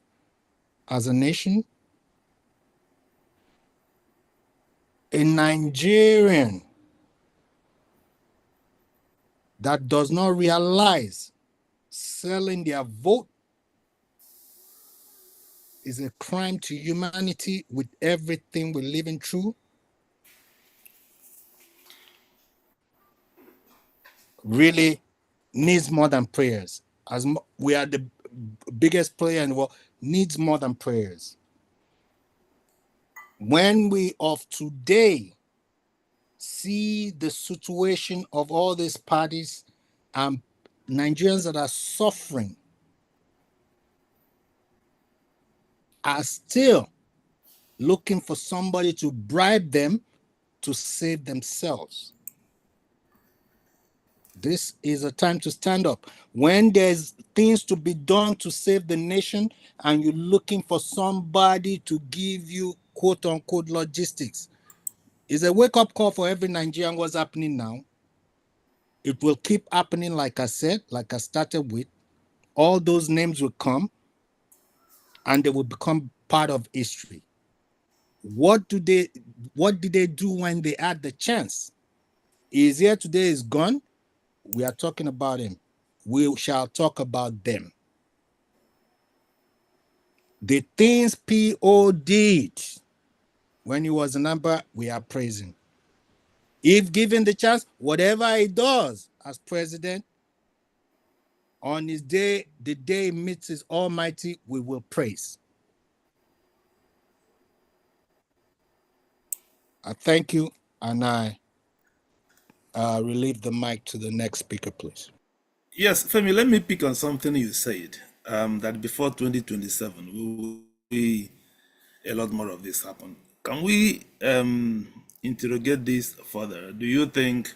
K: as a nation. A Nigerian that does not realize selling their vote is a crime to humanity with everything we're living through, really needs more than prayers. As we are the biggest player in the world, needs more than prayers. When we of today see the situation of all these parties and Nigerians that are suffering are still looking for somebody to bribe them to save themselves. This is a time to stand up. When there's things to be done to save the nation and you're looking for somebody to give you quote unquote logistics, it's a wake-up call for every Nigerian what's happening now. It will keep happening, like I said, like I started with. All those names will come and they will become part of history. What did they do when they had the chance? He's here today, is gone. We are talking about him. We shall talk about them. The things P.O. did when he was a number, we are praising. If given the chance, whatever he does as president, on his day, the day he meets his Almighty, we will praise. I thank you, and I relieve the mic to the next speaker, please.
A: Yes, Femi, let me pick on something you said, that before 2027, we will see a lot more of this happen. Can we interrogate this further? What do you think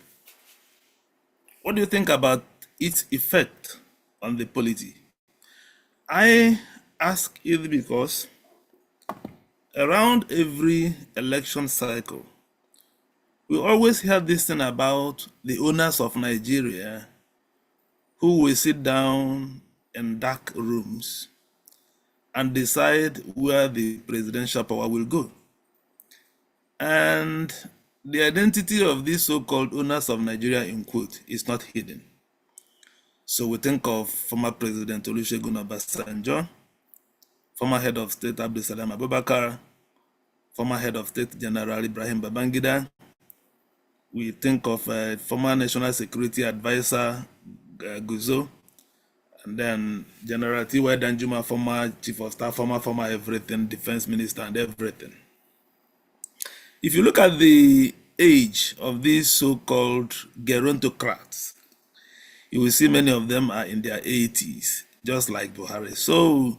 A: about its effect on the polity? I ask it because around every election cycle, we always hear this thing about the owners of Nigeria who will sit down in dark rooms and decide where the presidential power will go. And the identity of these so-called owners of Nigeria, in quote, is not hidden. So we think of former President Olusegun Obasanjo, former head of state Abdulsalam Abubakar, former head of state General Ibrahim Babangida. We think of former national security advisor Guzo, and then General T.Y. Danjuma, former chief of staff, former everything, defense minister and everything. If you look at the age of these so-called gerontocrats, you will see many of them are in their 80s, just like Buhari. So,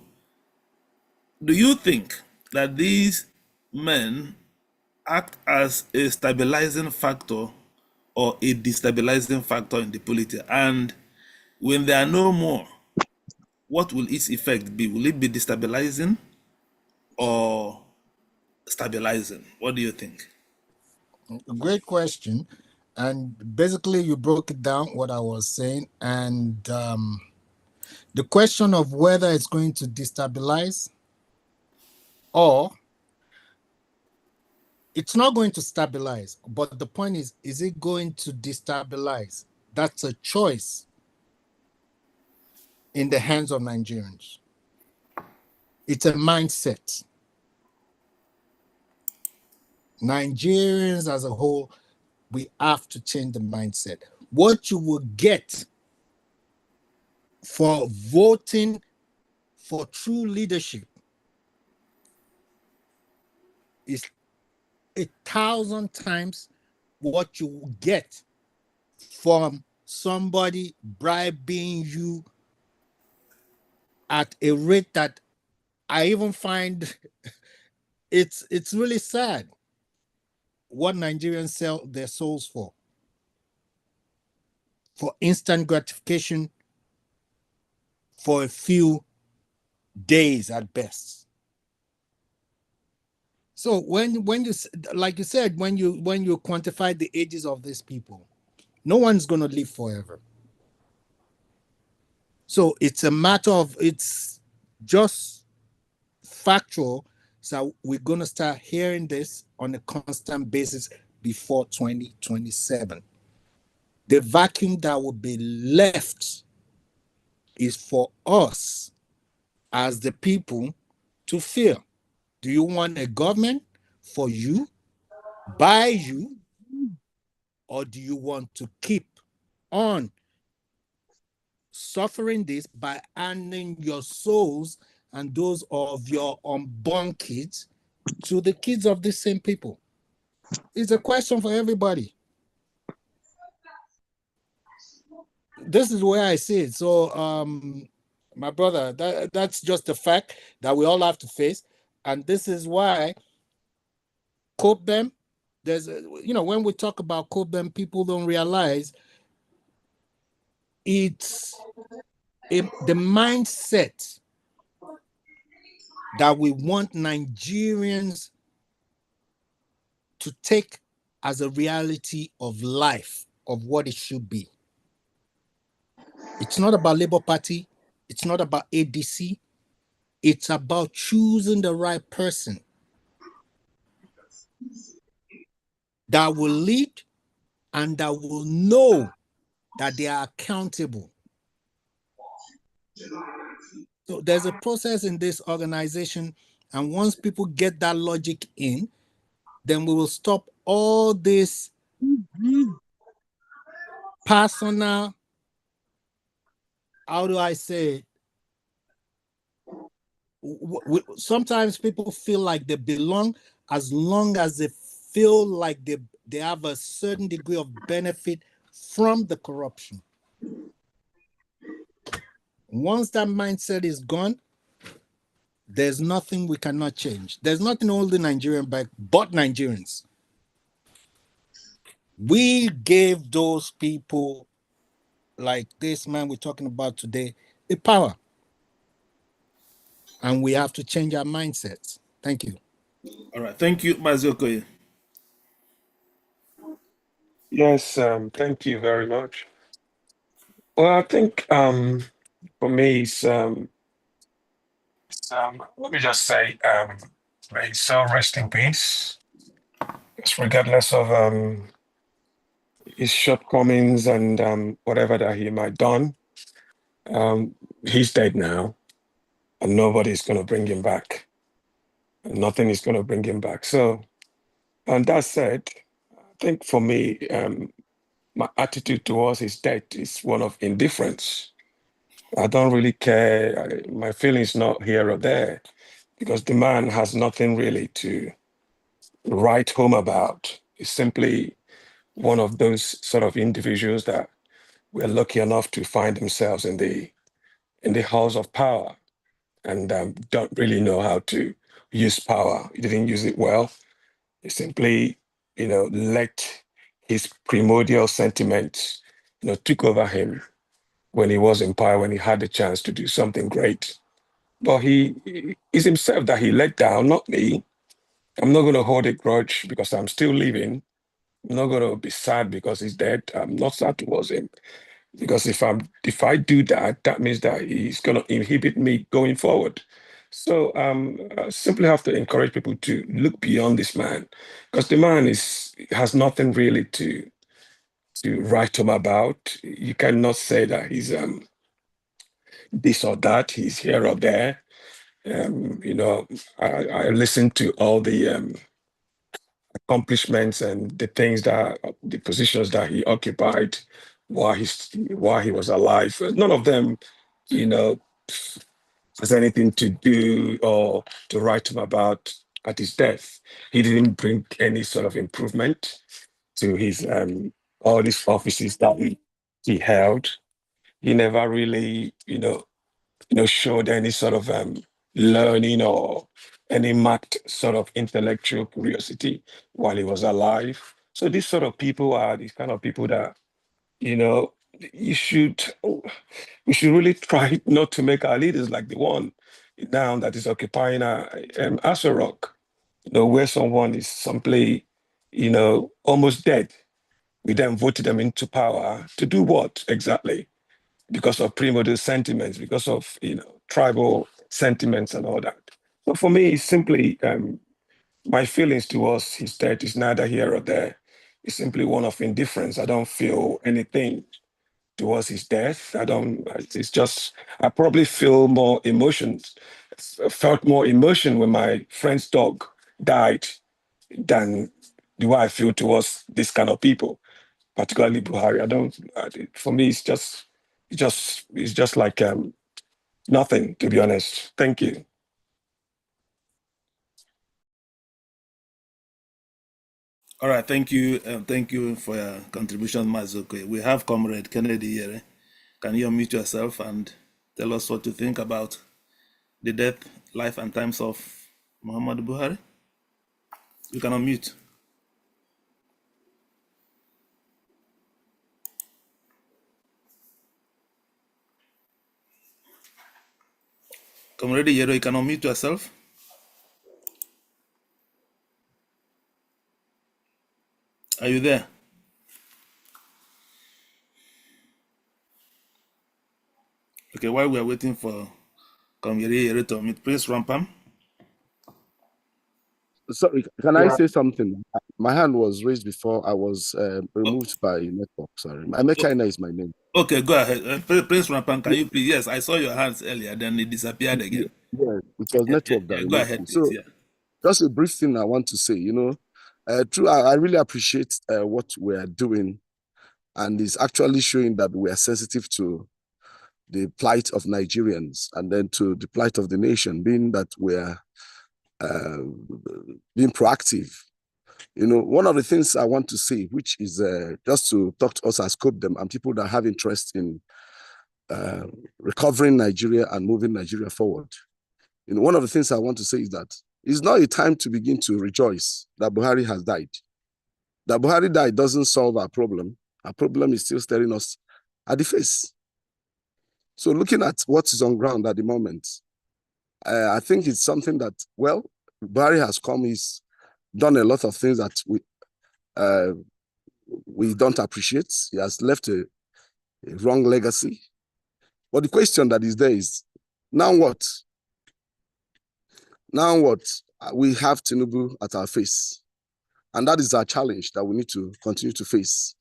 A: do you think that these men act as a stabilizing factor or a destabilizing factor in the polity? And when there are no more, what will its effect be? Will it be destabilizing or stabilizing? What do you think?
K: Great question. And basically, you broke it down, what I was saying. And the question of whether it's going to destabilize or it's not going to stabilize. But the point is it going to destabilize? That's a choice in the hands of Nigerians. It's a mindset. Nigerians as a whole, we have to change the mindset. What you will get for voting for true leadership is 1,000 times what you will get from somebody bribing you at a rate that I even find it's really sad what Nigerians sell their souls for instant gratification for a few days at best. So when you, like you said, when you quantify the ages of these people, no one's going to live forever. So it's a matter of, it's just factual. So we're going to start hearing this on a constant basis before 2027. The vacuum that will be left is for us as the people to feel. Do you want a government for you, by you, or do you want to keep on suffering this by handing your souls and those of your unborn kids to the kids of the same people? It's a question for everybody. This is where I see it. So, my brother, that's just a fact that we all have to face. And this is why cope them. There's, when we talk about cope them, people don't realize it's the mindset that we want Nigerians to take as a reality of life, of what it should be. It's not about Labour Party. It's not about ADC. It's about choosing the right person that will lead and that will know that they are accountable. So there's a process in this organization, and once people get that logic in, then we will stop all this personal, how do I say it? Sometimes people feel like they belong as long as they feel like they have a certain degree of benefit from the corruption. Once that mindset is gone, there's nothing we cannot change. There's nothing holding Nigerian back but Nigerians. We gave those people like this man we're talking about today a power. And we have to change our mindsets. Thank you.
A: All right. Thank you, Mazokoye.
L: Yes, thank you very much. Well, I think for me, let me just say, may his soul rest in peace. Because regardless of his shortcomings and whatever that he might done, he's dead now, and nobody's going to bring him back. Nothing is going to bring him back. So, and that said, I think for me, my attitude towards his death is one of indifference. I don't really care. My feelings not here or there, because the man has nothing really to write home about. He's simply one of those sort of individuals that were lucky enough to find themselves in the halls of power and don't really know how to use power. He didn't use it well. He simply, let his primordial sentiments, took over him when he was in power, when he had the chance to do something great. But it's himself that he let down, not me. I'm not going to hold a grudge because I'm still living. I'm not going to be sad because he's dead. I'm not sad towards him because if I do that, that means that he's going to inhibit me going forward. So I simply have to encourage people to look beyond this man, because the man has nothing really to write home about. You cannot say that he's this or that. He's here or there. I listened to all the accomplishments and the positions that he occupied while he was alive. None of them, you know, has anything to do or to write him about at his death. He didn't bring any sort of improvement to his all these offices that he held. He never really, showed any sort of learning or any marked sort of intellectual curiosity while he was alive. So these sort of people are these kind of people that, you know, you should we should really try not to make our leaders like the one now that is occupying Aso Rock, where someone is simply, almost dead. We then voted them into power to do what exactly? Because of primordial sentiments, because of tribal sentiments and all that. So for me, it's simply my feelings towards his death is neither here or there. It's simply one of indifference. I don't feel anything towards his death. I don't. It's just I probably feel more emotions. Felt more emotion when my friend's dog died than the way I feel towards this kind of people, particularly Buhari. I don't. For me, it's just like nothing, to be honest. Thank you.
A: All right, thank you. Thank you for your contribution, Mazuko. We have Comrade Kennedy here. Can you unmute yourself and tell us what you think about the death, life, and times of Muhammadu Buhari? You can unmute. Comrade Yero, you can unmute yourself. Are you there? Okay, while we are waiting for Comrade Yero to unmute, Prince Rampam.
M: Sorry, can I say something? My hand was raised before I was removed by network. Sorry, China is my name.
A: Okay, go ahead. Prince Rampam, can you please? Yes, I saw your hands earlier, then it disappeared again.
M: Yeah, it was network that
A: go ahead, please.
M: So, just a brief thing I want to say. I really appreciate what we are doing, and it's actually showing that we are sensitive to the plight of Nigerians and then to the plight of the nation, being that we're being proactive. One of the things I want to say, which is just to talk to us as them and people that have interest in recovering Nigeria and moving Nigeria forward. One of the things I want to say is that it's not a time to begin to rejoice that Buhari has died. That Buhari died doesn't solve our problem. Our problem is still staring us at the face. So looking at what is on ground at the moment, I think it's something that, Buhari has come, he's done a lot of things that we don't appreciate. He has left a wrong legacy. But the question that is there is, now what? Now what? We have Tinubu at our face. And that is our challenge that we need to continue to face.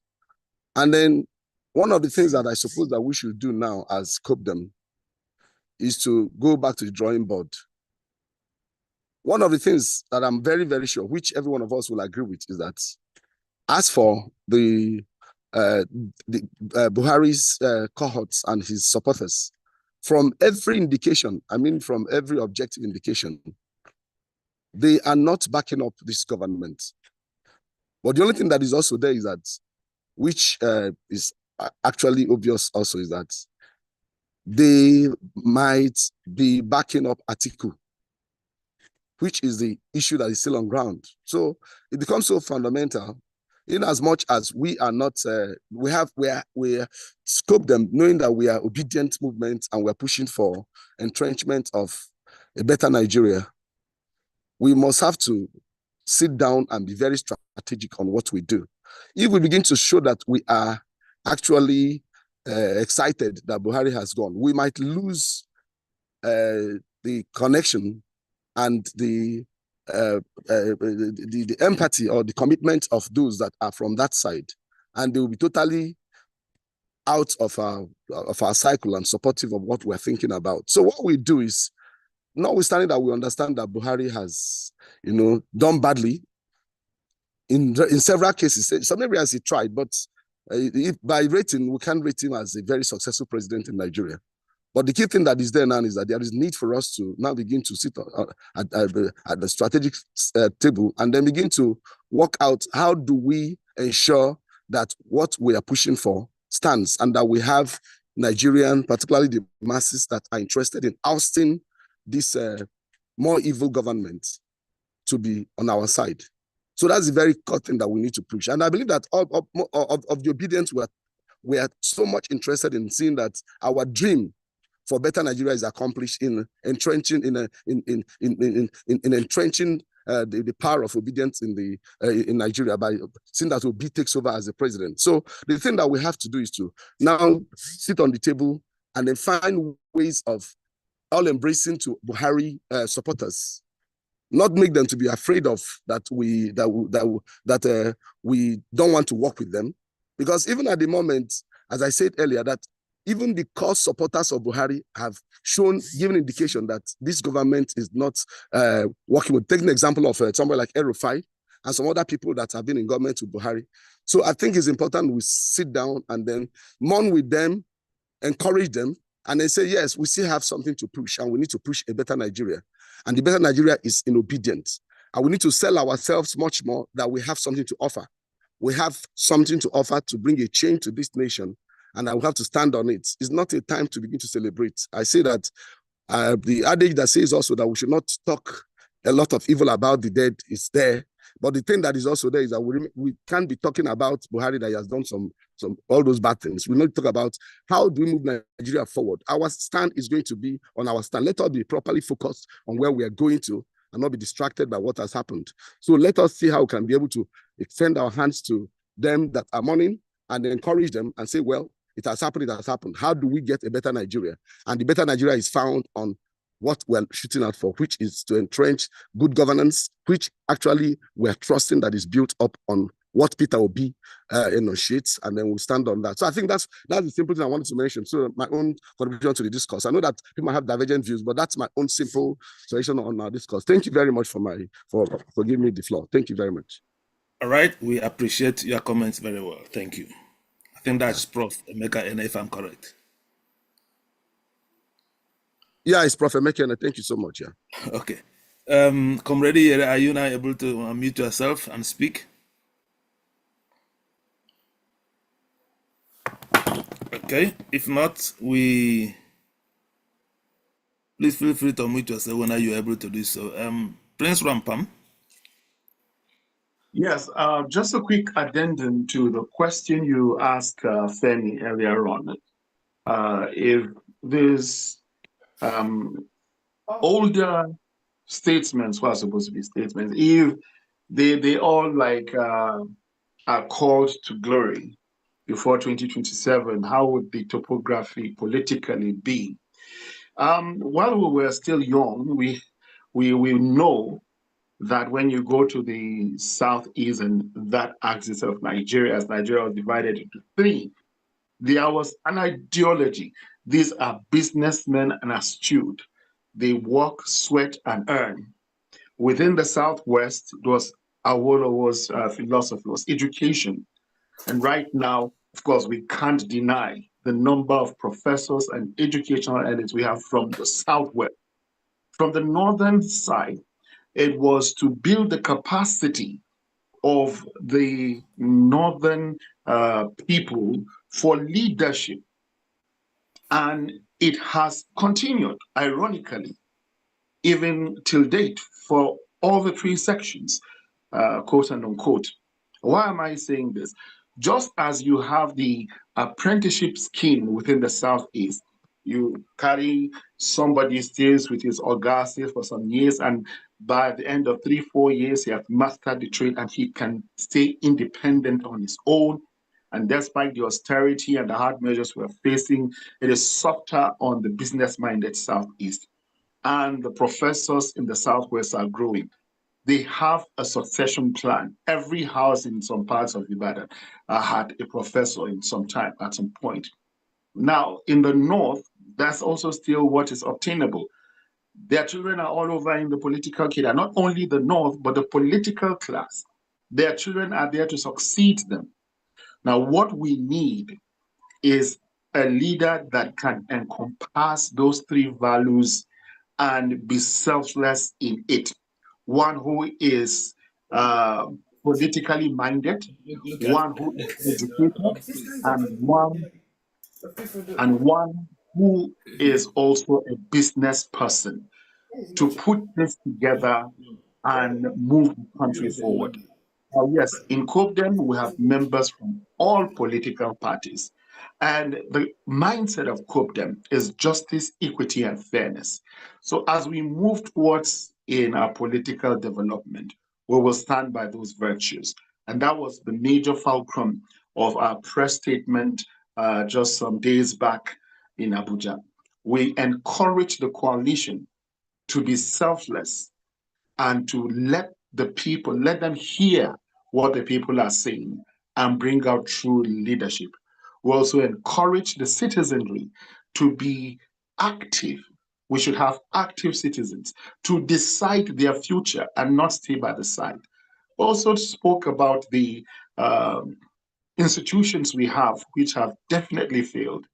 M: And then one of the things that I suppose that we should do now as COPDEM is to go back to the drawing board. One of the things that I'm very, very sure, which every one of us will agree with, is that as for the Buhari's cohorts and his supporters, from every indication, I mean from every objective indication, they are not backing up this government. But the only thing that is also there is that, which is actually obvious also, is that they might be backing up Atiku, which is the issue that is still on ground. So it becomes so fundamental, in as much as we are not, we scope them knowing that we are obedient movement and we're pushing for entrenchment of a better Nigeria. We must have to sit down and be very strategic on what we do. If we begin to show that we are actually excited that Buhari has gone, we might lose the connection and the empathy or the commitment of those that are from that side, and they will be totally out of our cycle and supportive of what we're thinking about. So what we do is, notwithstanding that we understand that Buhari has, done badly in several cases. Some areas he tried, but by rating, we can't rate him as a very successful president in Nigeria. But the key thing that is there now is that there is need for us to now begin to sit at the strategic table and then begin to work out how do we ensure that what we are pushing for stands, and that we have Nigerian, particularly the masses that are interested in ousting this more evil government, to be on our side. So that's the very core thing that we need to push. And I believe that of the obedience, we are so much interested in seeing that our dream for better Nigeria is accomplished in entrenching the power of obedience in Nigeria, by seeing that Obi takes over as the president. So the thing that we have to do is to now sit on the table and then find ways of all embracing to Buhari supporters, not make them to be afraid of that we don't want to work with them, because even at the moment, as I said earlier, that even the core supporters of Buhari have given indication that this government is not working with. Take an example of somebody like El-Rufai and some other people that have been in government with Buhari. So I think it's important we sit down and then mourn with them, encourage them, and then say, yes, we still have something to push, and we need to push a better Nigeria. And the better Nigeria is in obedience. And we need to sell ourselves much more, that we have something to offer. We have something to offer to bring a change to this nation, and I will have to stand on it. It's not a time to begin to celebrate. I say that the adage that says also that we should not talk a lot of evil about the dead is there. But the thing that is also there is that we can't be talking about Buhari that he has done some all those bad things. We need to talk about how do we move Nigeria forward. Our stand is going to be on our stand. Let us be properly focused on where we are going to and not be distracted by what has happened. So let us see how we can be able to extend our hands to them that are mourning and encourage them and say, well, it has happened, it has happened. How do we get a better Nigeria? And the better Nigeria is found on what we're shooting out for, which is to entrench good governance, which actually we're trusting that is built up on what Peter Obi enunciates, and then we'll stand on that. So I think that's the simple thing I wanted to mention. So my own contribution to the discourse. I know that people have divergent views, but that's my own simple suggestion on our discourse. Thank you very much for giving me the floor. Thank you very much.
A: All right, we appreciate your comments very well. Thank you. I think that's Prof. Emeka, if I'm correct.
M: Yeah, it's Prof. Emeka. Thank you so much. Yeah.
A: Okay. Comrade Yere, are you now able to unmute yourself and speak? Okay. If not, please feel free to unmute yourself when you're able to do so. Prince Rampam.
I: Yes, just a quick addendum to the question you asked Femi earlier on. If there's older statesmen who are supposed to be statesmen, if they all are called to glory, before 2027, how would the topography politically be? While we were still young, we know that when you go to the southeast and that axis of Nigeria, as Nigeria was divided into three, there was an ideology. These are businessmen and astute. They work, sweat, and earn. Within the southwest, it was Awolowo's philosophy, was education. And right now, of course, we can't deny the number of professors and educational elites we have from the southwest. From the northern side, it was to build the capacity of the northern people for leadership. And it has continued, ironically, even till date, for all the three sections, quote and unquote. Why am I saying this? Just as you have the apprenticeship scheme within the Southeast, you carry somebody stays with his augustus for some years, and by the end of 3-4 years, he has mastered the trade and he can stay independent on his own. And despite the austerity and the hard measures we're facing, it is softer on the business-minded Southeast. And the professors in the Southwest are growing. They have a succession plan. Every house in some parts of Ibadan had a professor in some time, at some point. Now, in the North, that's also still what is obtainable. Their children are all over in the political cadre, not only the North, but the political class. Their children are there to succeed them. Now, what we need is a leader that can encompass those three values and be selfless in it. One who is politically minded, one who is educated, and one who is also a business person to put this together and move the country forward. Yes, in COPDEM, we have members from all political parties. And the mindset of COPDEM is justice, equity, and fairness. So as we move towards in our political development, we will stand by those virtues. And that was the major fulcrum of our press statement just some days back in Abuja. We encourage the coalition to be selfless and to let the people, let them hear what the people are saying and bring out true leadership. We also encourage the citizenry to be active. We should have active citizens to decide their future and not stay by the side. We also spoke about the institutions we have, which have definitely failed.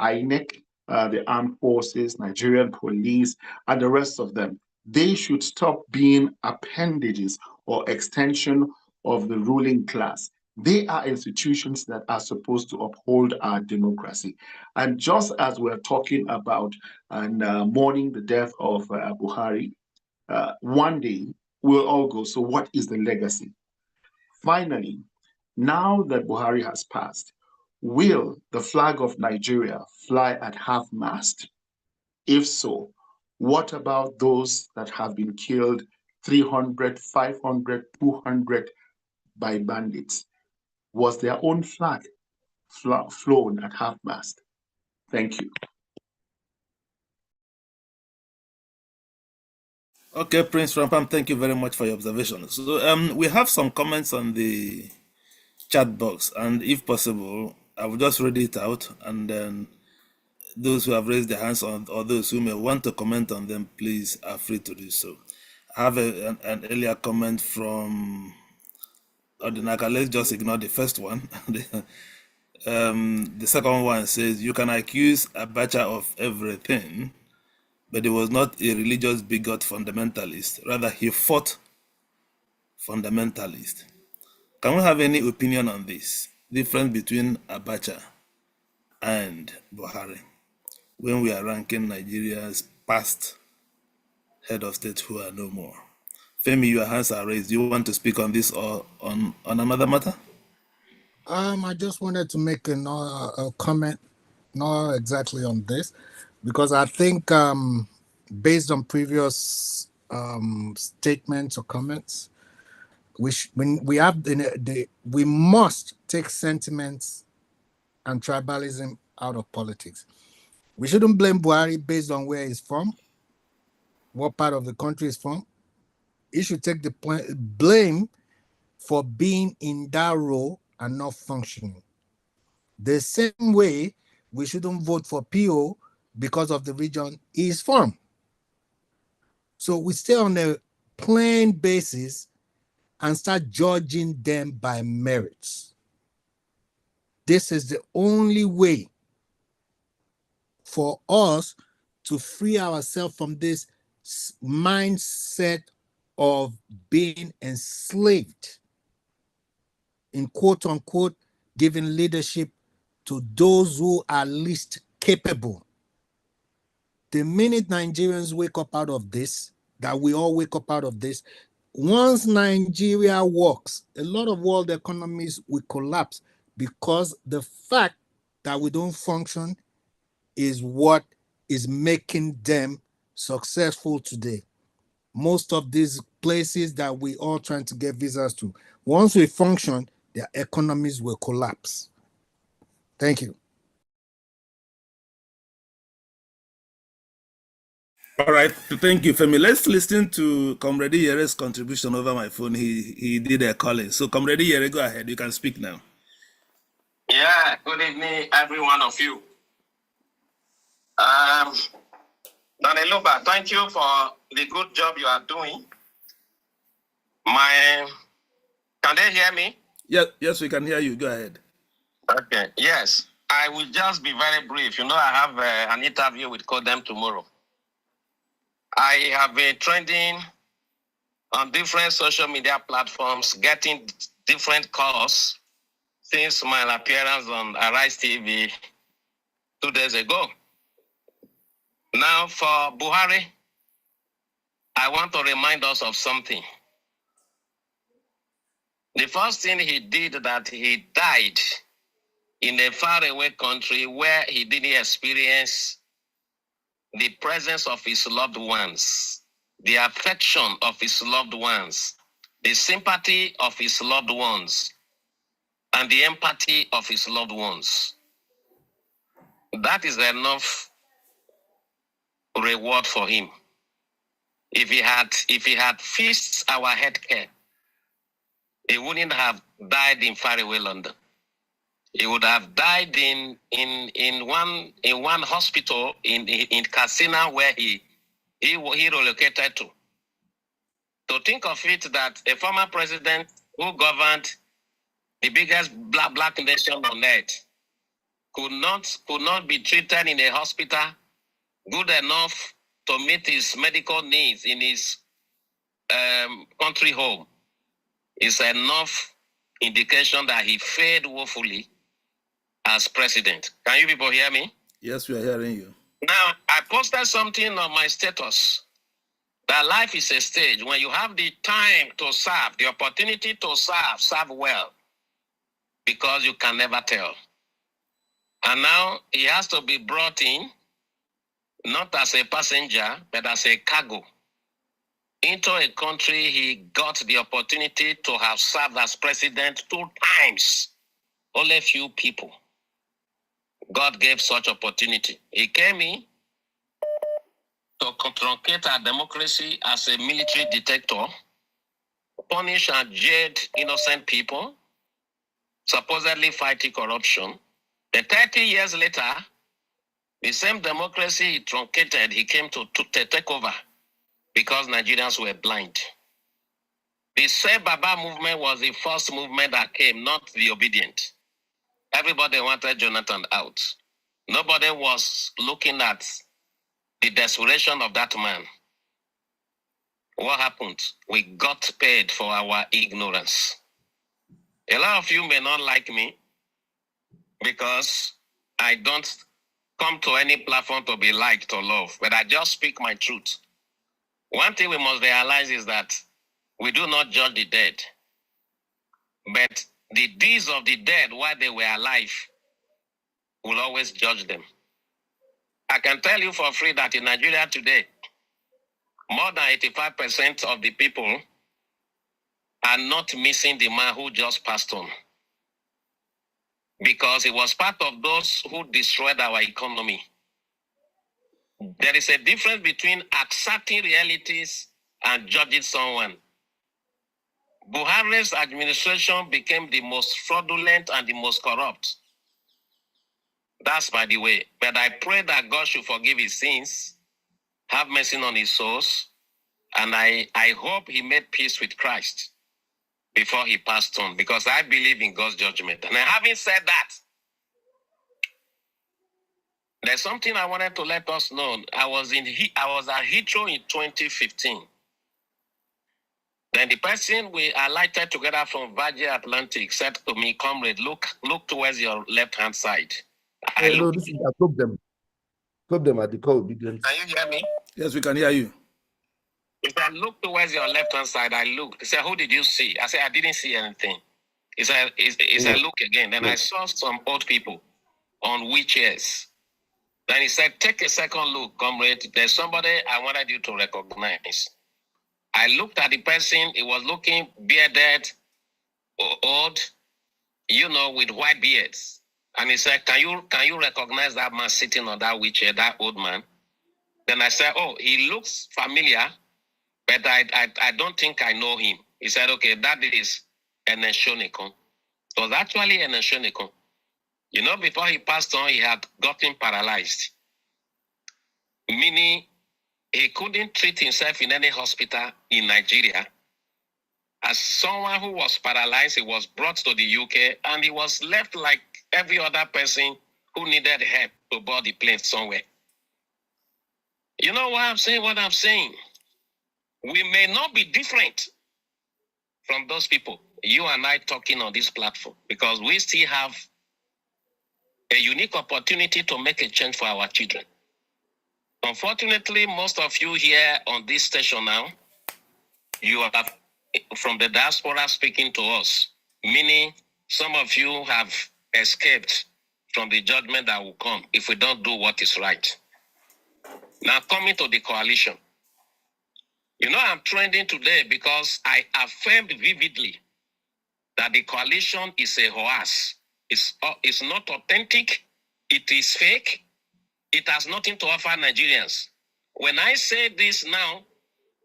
I: INEC, the armed forces, Nigerian police, and the rest of them. They should stop being appendages or extension of the ruling class. They are institutions that are supposed to uphold our democracy. And just as we're talking about and mourning the death of Buhari, one day we'll all go, so what is the legacy? Finally, now that Buhari has passed, will the flag of Nigeria fly at half-mast? If so, what about those that have been killed 300, 500, 200 by bandits? Was their own flag flown at half-mast? Thank you.
A: Okay, Prince Rampam, thank you very much for your observations. So we have some comments on the chat box, and if possible, I will just read it out, and then those who have raised their hands on, or those who may want to comment on them, please are free to do so. I have an earlier comment from Odinaka. Let's just ignore the first one. The second one says, you can accuse Abacha of everything, but he was not a religious bigot fundamentalist. Rather, he fought fundamentalist. Can we have any opinion on this? Difference between Abacha and Buhari when we are ranking Nigeria's past head of state who are no more. Femi, your hands are raised. Do you want to speak on this or on another matter?
K: I just wanted to make a comment, not exactly on this, because I think based on previous statements or comments, we must take sentiments and tribalism out of politics. We shouldn't blame Buhari based on where he's from, what part of the country he's from. He should take the blame for being in that role and not functioning. The same way we shouldn't vote for PO because of the region he's from. So we stay on a plain basis and start judging them by merits. This is the only way for us to free ourselves from this mindset of being enslaved in quote unquote giving leadership to those who are least capable. The minute Nigerians wake up out of this, that we all wake up out of this, once Nigeria works, a lot of world economies will collapse because the fact that we don't function is what is making them successful today. Most of these places that we all trying to get visas to, once we function, their economies will collapse. Thank you.
A: All right, thank you, Femi. Let's listen to Comrade Yere's contribution over my phone. He did a calling. So, Comrade Yere, go ahead. You can speak now.
N: Yeah, good evening, every one of you. Daneluba, thank you for the good job you are doing. Can they hear me?
A: Yes, we can hear you. Go ahead.
N: Okay, yes. I will just be very brief. You know, I have an interview with Codem tomorrow. I have been trending on different social media platforms, getting different calls since my appearance on Arise TV 2 days ago. Now, for Buhari, I want to remind us of something. The first thing he did that he died in a faraway country where he didn't experience the presence of his loved ones, the affection of his loved ones, the sympathy of his loved ones, and the empathy of his loved ones. That is enough reward for him. If he had fixed our healthcare, he wouldn't have died in faraway London. He would have died in one hospital in Katsina where he relocated to. To think of it that a former president who governed the biggest black nation on earth could not be treated in a hospital good enough to meet his medical needs in his country home is enough indication that he failed woefully as president. Can you people hear me?
A: Yes, we are hearing you.
N: Now, I posted something on my status that life is a stage. When you have the time to serve, the opportunity to serve well, because you can never tell. And now he has to be brought in, not as a passenger, but as a cargo, into a country he got the opportunity to have served as president 2 times. Only few people God gave such opportunity. He came in to truncate our democracy as a military dictator, punish and jail innocent people, supposedly fighting corruption. Then 30 years later, the same democracy he truncated, he came to take over because Nigerians were blind. The Save Baba movement was the first movement that came, not the obedient. Everybody wanted Jonathan out. Nobody was looking at the desperation of that man. What happened? We got paid for our ignorance. A lot of you may not like me because I don't come to any platform to be liked or loved, but I just speak my truth. One thing we must realize is that we do not judge the dead, but the deeds of the dead while they were alive will always judge them. I can tell you for free that in Nigeria today, more than 85% of the people are not missing the man who just passed on. because he was part of those who destroyed our economy. There is a difference between accepting realities and judging someone. Buhari's administration became the most fraudulent and the most corrupt. That's by the way. But I pray that God should forgive his sins, have mercy on his souls, and I hope he made peace with Christ before he passed on, because I believe in God's judgment. And having said that, there's something I wanted to let us know. I was at Heathrow in 2015. Then the person we alighted together from Virgin Atlantic said to me, "Comrade, look towards your left-hand side." I
M: told them at the call obedience.
N: Can you hear me?
A: Yes, we can hear you.
N: He said, "Look towards your left-hand side." I looked. He said, "Who did you see?" I said, "I didn't see anything." He said, "Look again." Then I saw some old people on wheelchairs. Then he said, "Take a second look, comrade. There's somebody I wanted you to recognize." I looked at the person. He was looking bearded, old, with white beards. And he said, can you recognize that man sitting on that wheelchair, that old man?" Then I said, "Oh, he looks familiar, but I don't think I know him." He said, "Okay, that is Eneshonekon." It was actually Eneshonekon. Before he passed on, he had gotten paralyzed. Meaning, he couldn't treat himself in any hospital in Nigeria. As someone who was paralyzed, he was brought to the UK and he was left like every other person who needed help to board the plane somewhere. You know what I'm saying? We may not be different from those people, you and I talking on this platform, because we still have a unique opportunity to make a change for our children. Unfortunately, most of you here on this station now, you are from the diaspora speaking to us, meaning some of you have escaped from the judgment that will come if we don't do what is right. Now, coming to the coalition. I'm trending today because I affirmed vividly that the coalition is a hoax. It's not authentic. It is fake. It has nothing to offer Nigerians. When I say this now,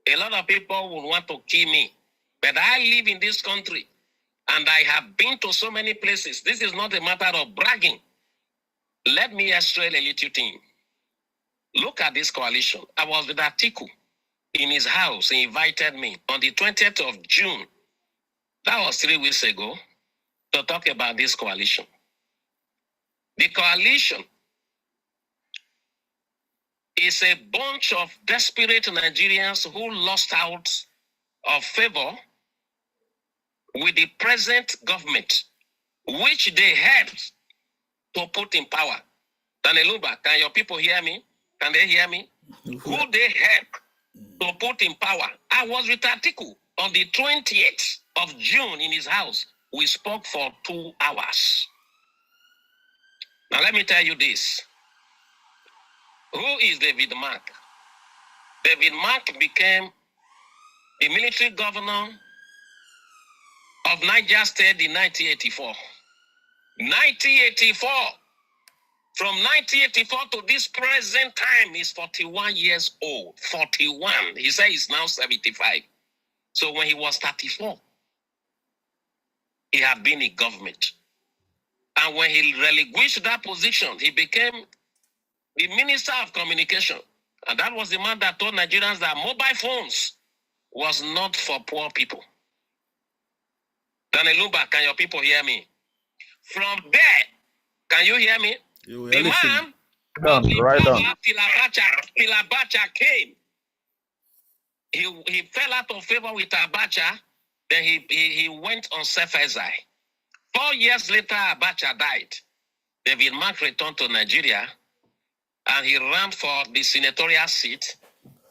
N: a lot of people will want to kill me. But I live in this country and I have been to so many places. This is not a matter of bragging. Let me illustrate a little thing. Look at this coalition. I was with Atiku in his house. He invited me on the 20th of June. That was 3 weeks ago, to talk about this coalition. The coalition is a bunch of desperate Nigerians who lost out of favor with the present government, which they helped to put in power. Danelumba, can your people hear me? Can they hear me? Who they helped to put in power. I was with Atiku on the 20th of June in his house. We spoke for 2 hours. Now let me tell you this. Who is David Mark? David Mark became the military governor of Niger State in 1984. 1984. From 1984 to this present time, he's 41 years old. 41. He said he's now 75. So when he was 34, he had been in government. And when he relinquished that position, he became the Minister of Communication. And that was the man that told Nigerians that mobile phones was not for poor people. Danelumba, can your people hear me? From there, can you hear me? The man till Abacha came. He fell out of favor with Abacha. Then he went on self-exile. 4 years later, Abacha died. David Mark returned to Nigeria and he ran for the senatorial seat.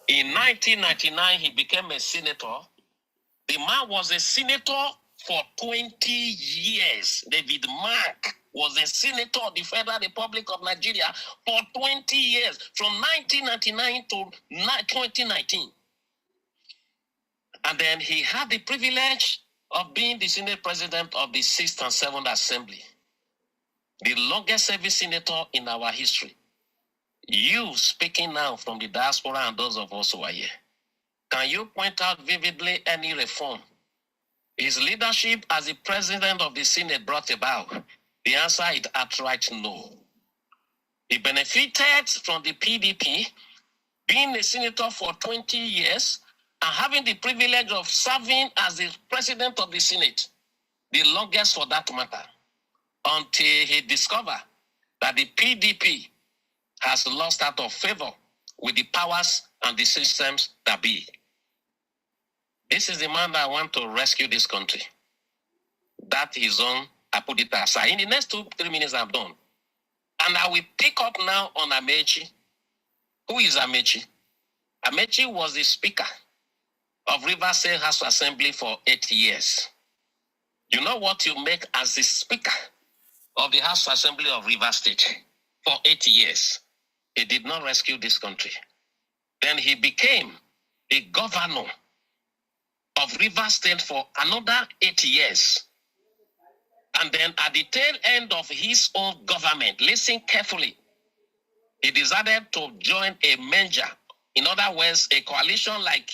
N: In 1999, he became a senator. The man was a senator for 20 years. David Mark was a senator of the Federal Republic of Nigeria for 20 years, from 1999 to 2019. And then he had the privilege of being the Senate President of the 6th and 7th Assembly. the longest serving senator in our history. You speaking now from the diaspora and those of us who are here, can you point out vividly any reform his leadership as the president of the Senate brought about? The answer is outright no. He benefited from the PDP, being a senator for 20 years and having the privilege of serving as the president of the Senate, the longest for that matter, until he discovered that the PDP has lost out of favor with the powers and the systems that be. This is the man that want to rescue this country. That is on, I put it aside. In the next 2-3 minutes, I'm done. And I will pick up now on Amechi. Who is Amechi? Amechi was the speaker of Rivers State House Assembly for 8 years. You know what you make as the speaker of the House Assembly of Rivers State for 8 years? He did not rescue this country. Then he became the governor of Rivers State for another 8 years. And then at the tail end of his own government, listen carefully, he decided to join a merger, in other words, a coalition like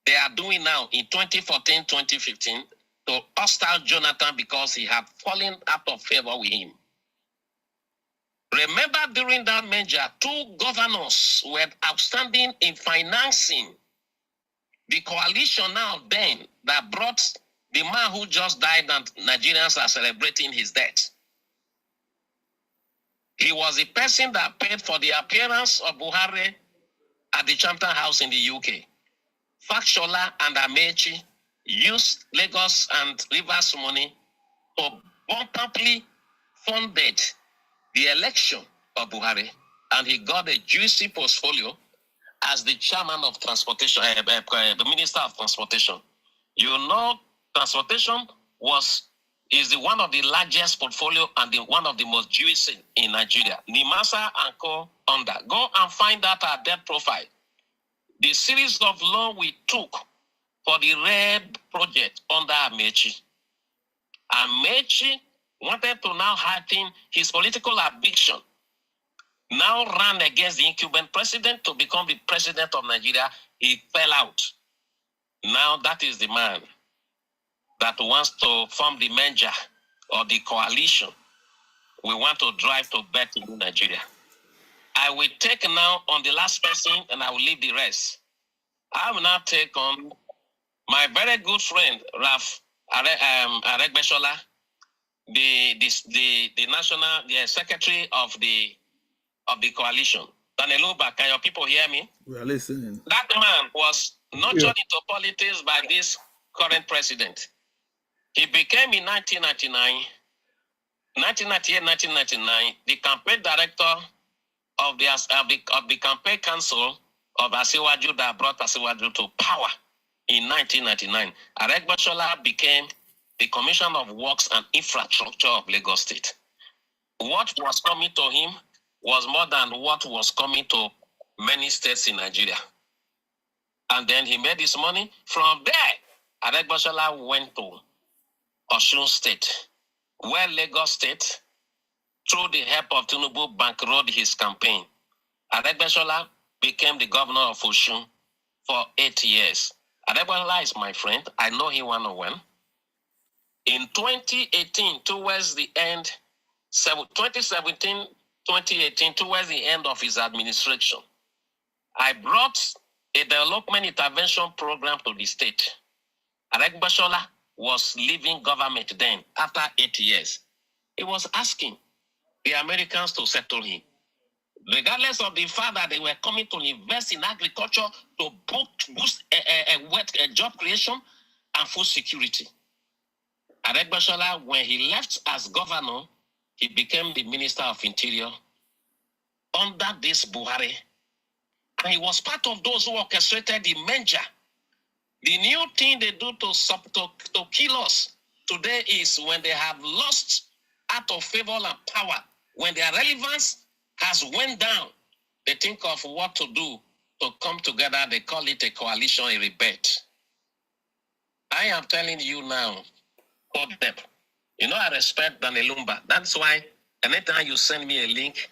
N: they are doing now in 2014, 2015, to hostile Jonathan because he had fallen out of favor with him. Remember, during that merger, 2 governors were outstanding in financing the coalition now then that brought the man who just died and Nigerians are celebrating his death. He was the person that paid for the appearance of Buhari at the Champton House in the UK. Fakshola and Amechi used Lagos and Rivers money to bumperly funded the election of Buhari, and he got a juicy portfolio as the chairman of transportation, the minister of transportation. You know, transportation is the one of the largest portfolio and one of the most juicy in Nigeria. Nimasa and Co. under. Go and find out our debt profile. The series of loan we took for the red project under Amechi. Amechi wanted to now heighten his political ambition. Now ran against the incumbent president to become the president of Nigeria. He fell out. Now that is the man that wants to form the merger or the coalition. We want to drive to better Nigeria. I will take now on the last person and I will leave the rest. I will now take on my very good friend, Raf Aregbeshola, the secretary of the coalition. Daneluba, can your people hear me?
A: We are listening.
N: That man was nurtured into politics by this current president. He became in 1998-1999, the campaign director of the campaign council of Asiwaju that brought Asiwaju to power in 1999. Aregbeshola became the Commissioner of Works and Infrastructure of Lagos State. What was coming to him was more than what was coming to many states in Nigeria. And then he made his money. From there, Aregbeshola went to Osun State, where Lagos State, through the help of Tinubu, bankrolled his campaign. Aregbeshola became the governor of Osun for 8 years. Aregbeshola is my friend. I know him one-on-one. In 2018, towards the end, 2017, 2018, towards the end of his administration, I brought a development intervention program to the state. Aregbeshola was leaving government then after 8 years. He was asking the Americans to settle him. Regardless of the fact that they were coming to invest in agriculture to boost job creation and food security. Aregbeshola, when he left as governor, he became the Minister of Interior under this Buhari. And he was part of those who orchestrated the merger. The new thing they do to kill us today is when they have lost out of favor and power, when their relevance has went down, they think of what to do to come together. They call it a coalition, a rebate. I am telling you now, for them, you know, I respect Danelumba. That's why Anytime you send me a link,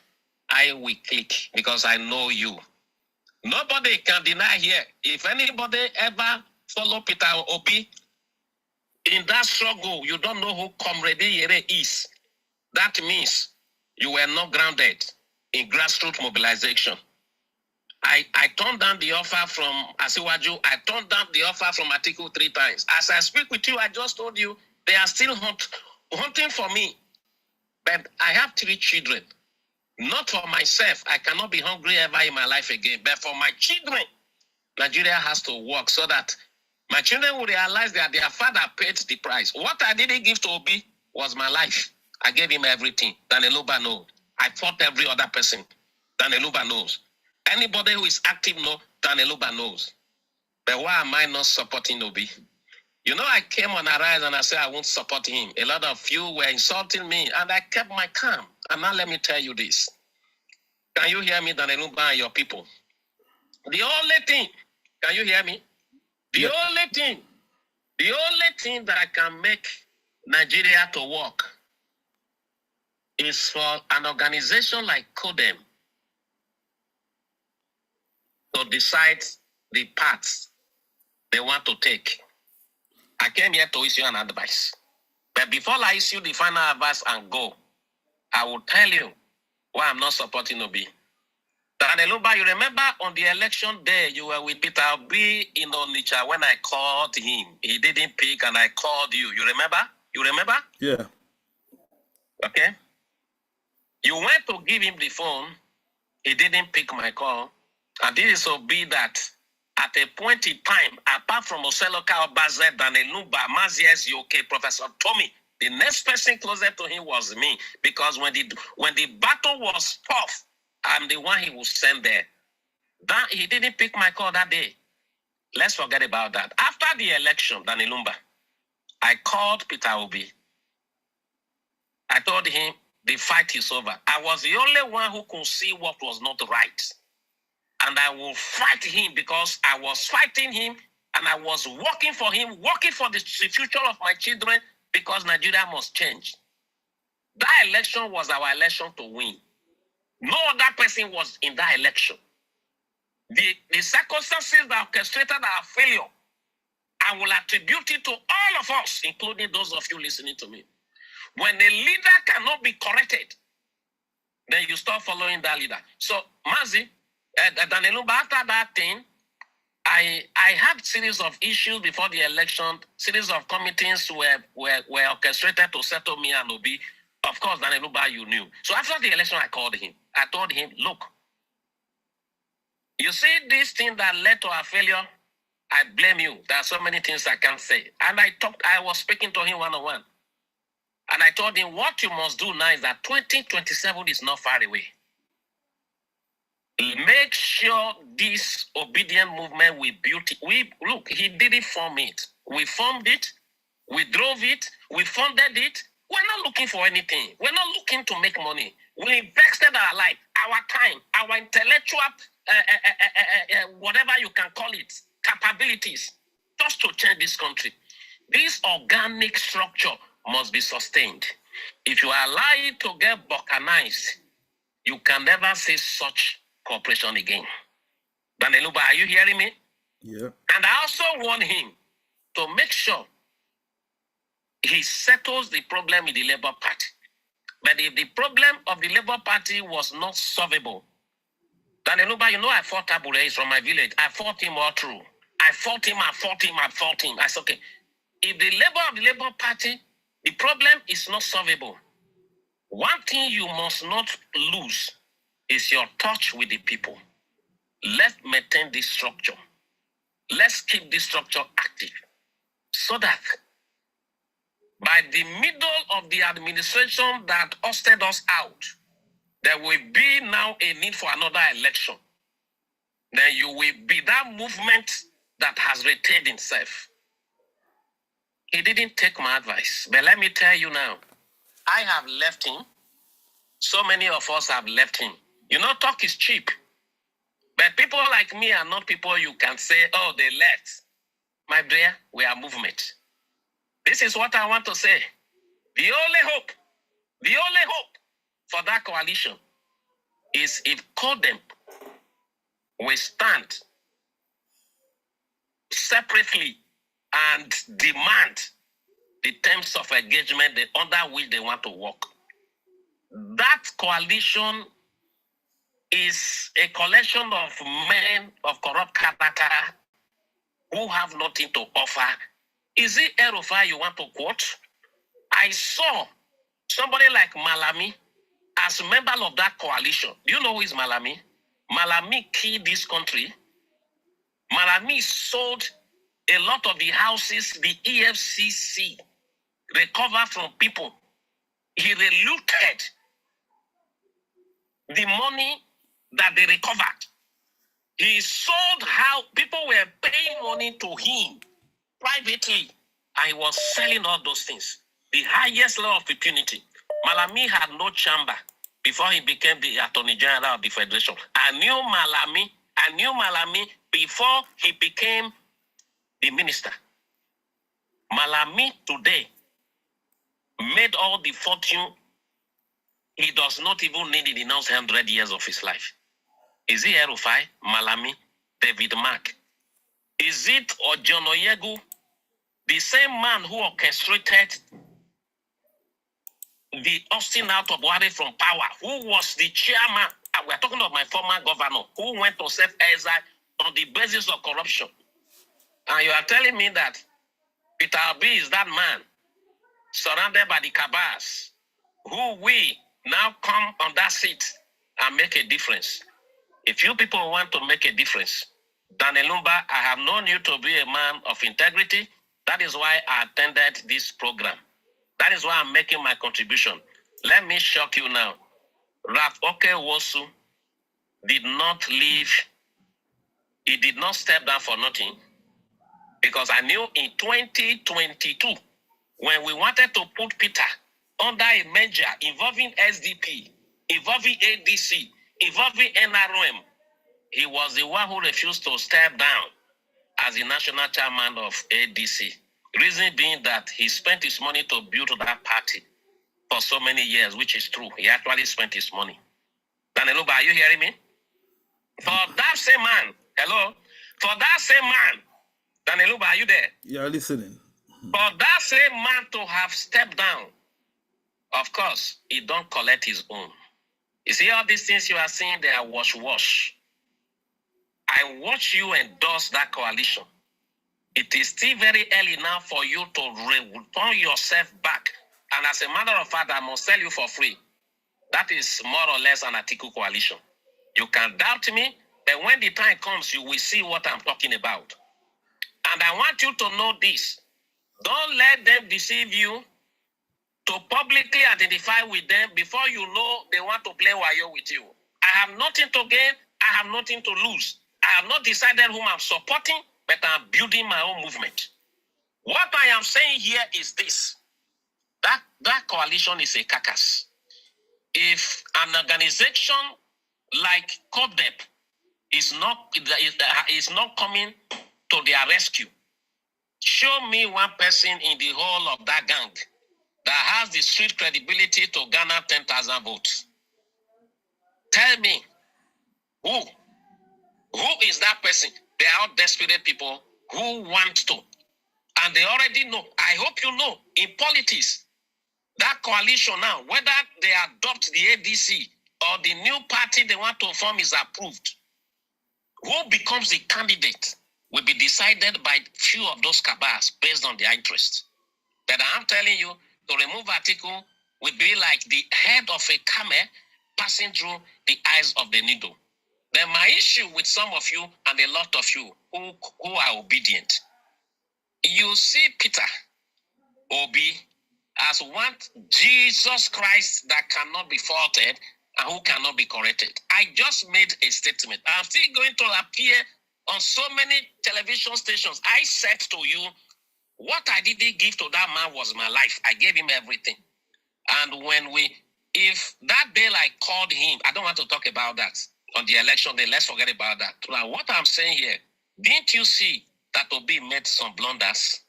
N: I will click because I know you. Nobody can deny here. If anybody ever follow Peter Obi in that struggle, you don't know who Comrade Yere is. That means you were not grounded in grassroots mobilization. I turned down the offer from Asiwaju. I turned down the offer from Article 3 times. As I speak with you, I just told you they are still hunting for me. But I have 3 children. Not for myself. I cannot be hungry ever in my life again. But for my children, Nigeria has to work so that my children will realize that their father paid the price. What I didn't give to Obi was my life. I gave him everything. Daneluba knows. I fought every other person. Daneluba knows. Anybody who is active knows. Daneluba knows. But why am I not supporting Obi? You know, I came on Arise and I said I won't support him. A lot of you were insulting me and I kept my calm. And now let me tell you this. Can you hear me, Daneluba and your people? The only thing, can you hear me? The only thing that can make Nigeria to work is for an organization like CODEM to decide the paths they want to take. I came here to issue an advice. But before I issue the final advice and go, I will tell you why I'm not supporting Obi. Daneluba, you remember on the election day, you were with Peter Obi in Onitsha when I called him. He didn't pick and I called you. You remember? You remember?
A: Yeah.
N: Okay. You went to give him the phone. He didn't pick my call. And this is Obi that at a point in time, apart from Oseloka Obaze, Daneluba, Mazies UK, Professor Tommy, the next person closer to him was me. Because when the battle was tough, I'm the one he would send there. That he didn't pick my call that day. Let's forget about that. After the election, Daneluba, I called Peter Obi. I told him the fight is over. I was the only one who could see what was not right. And I will fight him because I was fighting him and I was working for him, working for the future of my children because Nigeria must change. That election was our election to win. No other person was in that election. The circumstances that orchestrated our failure, I will attribute it to all of us, including those of you listening to me. When a leader cannot be corrected, then you start following that leader. So, Mazi, Daneluba, after that thing, I had series of issues before the election, series of committees were orchestrated to settle me and Obi. Of course, Daneluba, you knew. So after the election, I called him. I told him, look, you see this thing that led to our failure, I blame you. There are so many things I can't say. And I was speaking to him one-on-one. And I told him, what you must do now is that 2027 is not far away. Make sure this obedient movement we built it. Look, he didn't form it. We formed it, we drove it, we funded it. We're not looking for anything. We're not looking to make money. We invested our life, our time, our intellectual, whatever you can call it, capabilities, just to change this country. This organic structure must be sustained. If you allow it to get balkanized, you can never see such cooperation again. Daneluba, are you hearing me?
A: Yeah.
N: And I also want him to make sure he settles the problem in the Labour Party. But if the problem of the Labour Party was not solvable, Daneluba, you know I fought Abure from my village. I fought him all through. I fought him. I said, okay, if the Labour of the Labour Party, the problem is not solvable, one thing you must not lose is your touch with the people. Let's maintain this structure. Let's keep this structure active so that by the middle of the administration that hosted us out, there will be now a need for another election. Then you will be that movement that has retained itself. He didn't take my advice, but let me tell you now, I have left him. So many of us have left him. You know, talk is cheap. But people like me are not people you can say, oh, they left. My dear, we are movement. This is what I want to say. The only hope for that coalition is if CODEM will stand separately and demand the terms of engagement under which they want to work. That coalition is a collection of men of corrupt character who have nothing to offer. Is it El-Rufai you want to quote? I saw somebody like Malami as a member of that coalition. Do you know who is Malami? Malami killed this country. Malami sold a lot of the houses the EFCC recovered from people. He relucted the money that they recovered. He sold how people were paying money to him privately, and he was selling all those things. The highest level of impunity. Malami had no chamber before he became the Attorney General of the Federation. I knew Malami before he became the minister. Malami today made all the fortune. He does not even need it in those 100 years of his life. Is it El-Rufai, Malami, David Mark? Is it Ojono Yegu, the same man who orchestrated the ousting out of Buhari from power, who was the chairman, and we're talking of my former governor, who went to self-exile on the basis of corruption? And you are telling me that Peter Obi is that man, surrounded by the cabals, who we now come on that seat and make a difference. If you people want to make a difference, Daniel Lumba, I have known you to be a man of integrity. That is why I attended this program. That is why I'm making my contribution. Let me shock you now. Raf Okewosu did not leave. He did not step down for nothing. Because I knew in 2022, when we wanted to put Peter under a merger involving SDP, involving ADC, involving NRM, he was the one who refused to step down as the national chairman of ADC. Reason being that he spent his money to build that party for so many years, which is true. He actually spent his money. Daneluba, are you hearing me? For that same man, hello? For that same man, Daneluba, are you there?
A: Yeah, listening.
N: For that same man to have stepped down, of course, he don't collect his own. You see all these things you are seeing, they are wash. I watch you endorse that coalition. It is still very early now for you to return yourself back. And as a matter of fact, I must tell you for free, that is more or less an Atiku coalition. You can doubt me, but when the time comes, you will see what I'm talking about. And I want you to know this. Don't let them deceive you to publicly identify with them before you know they want to play wayo with you. I have nothing to gain. I have nothing to lose. I have not decided whom I'm supporting, but I'm building my own movement. What I am saying here is this. That coalition is a carcass. If an organization like CODEP is not coming to their rescue, show me one person in the whole of that gang that has the street credibility to garner 10,000 votes. Tell me, who is that person? They are all desperate people who want to. And they already know. I hope you know, in politics, that coalition now, whether they adopt the ADC or the new party they want to form is approved, who becomes the candidate will be decided by few of those cabals based on their interests. But I'm telling you, to remove Atiku will be like the head of a camel passing through the eyes of the needle. Then my issue with some of you and a lot of you who are obedient, you see Peter Obi as one Jesus Christ that cannot be faulted and who cannot be corrected. I just made a statement. I'm still going to appear on so many television stations. I said to you, what I didn't give to that man was my life. I gave him everything. And if that day I called him, I don't want to talk about that on the election day. Let's forget about that. Now, what I'm saying here, didn't you see that Obi made some blunders?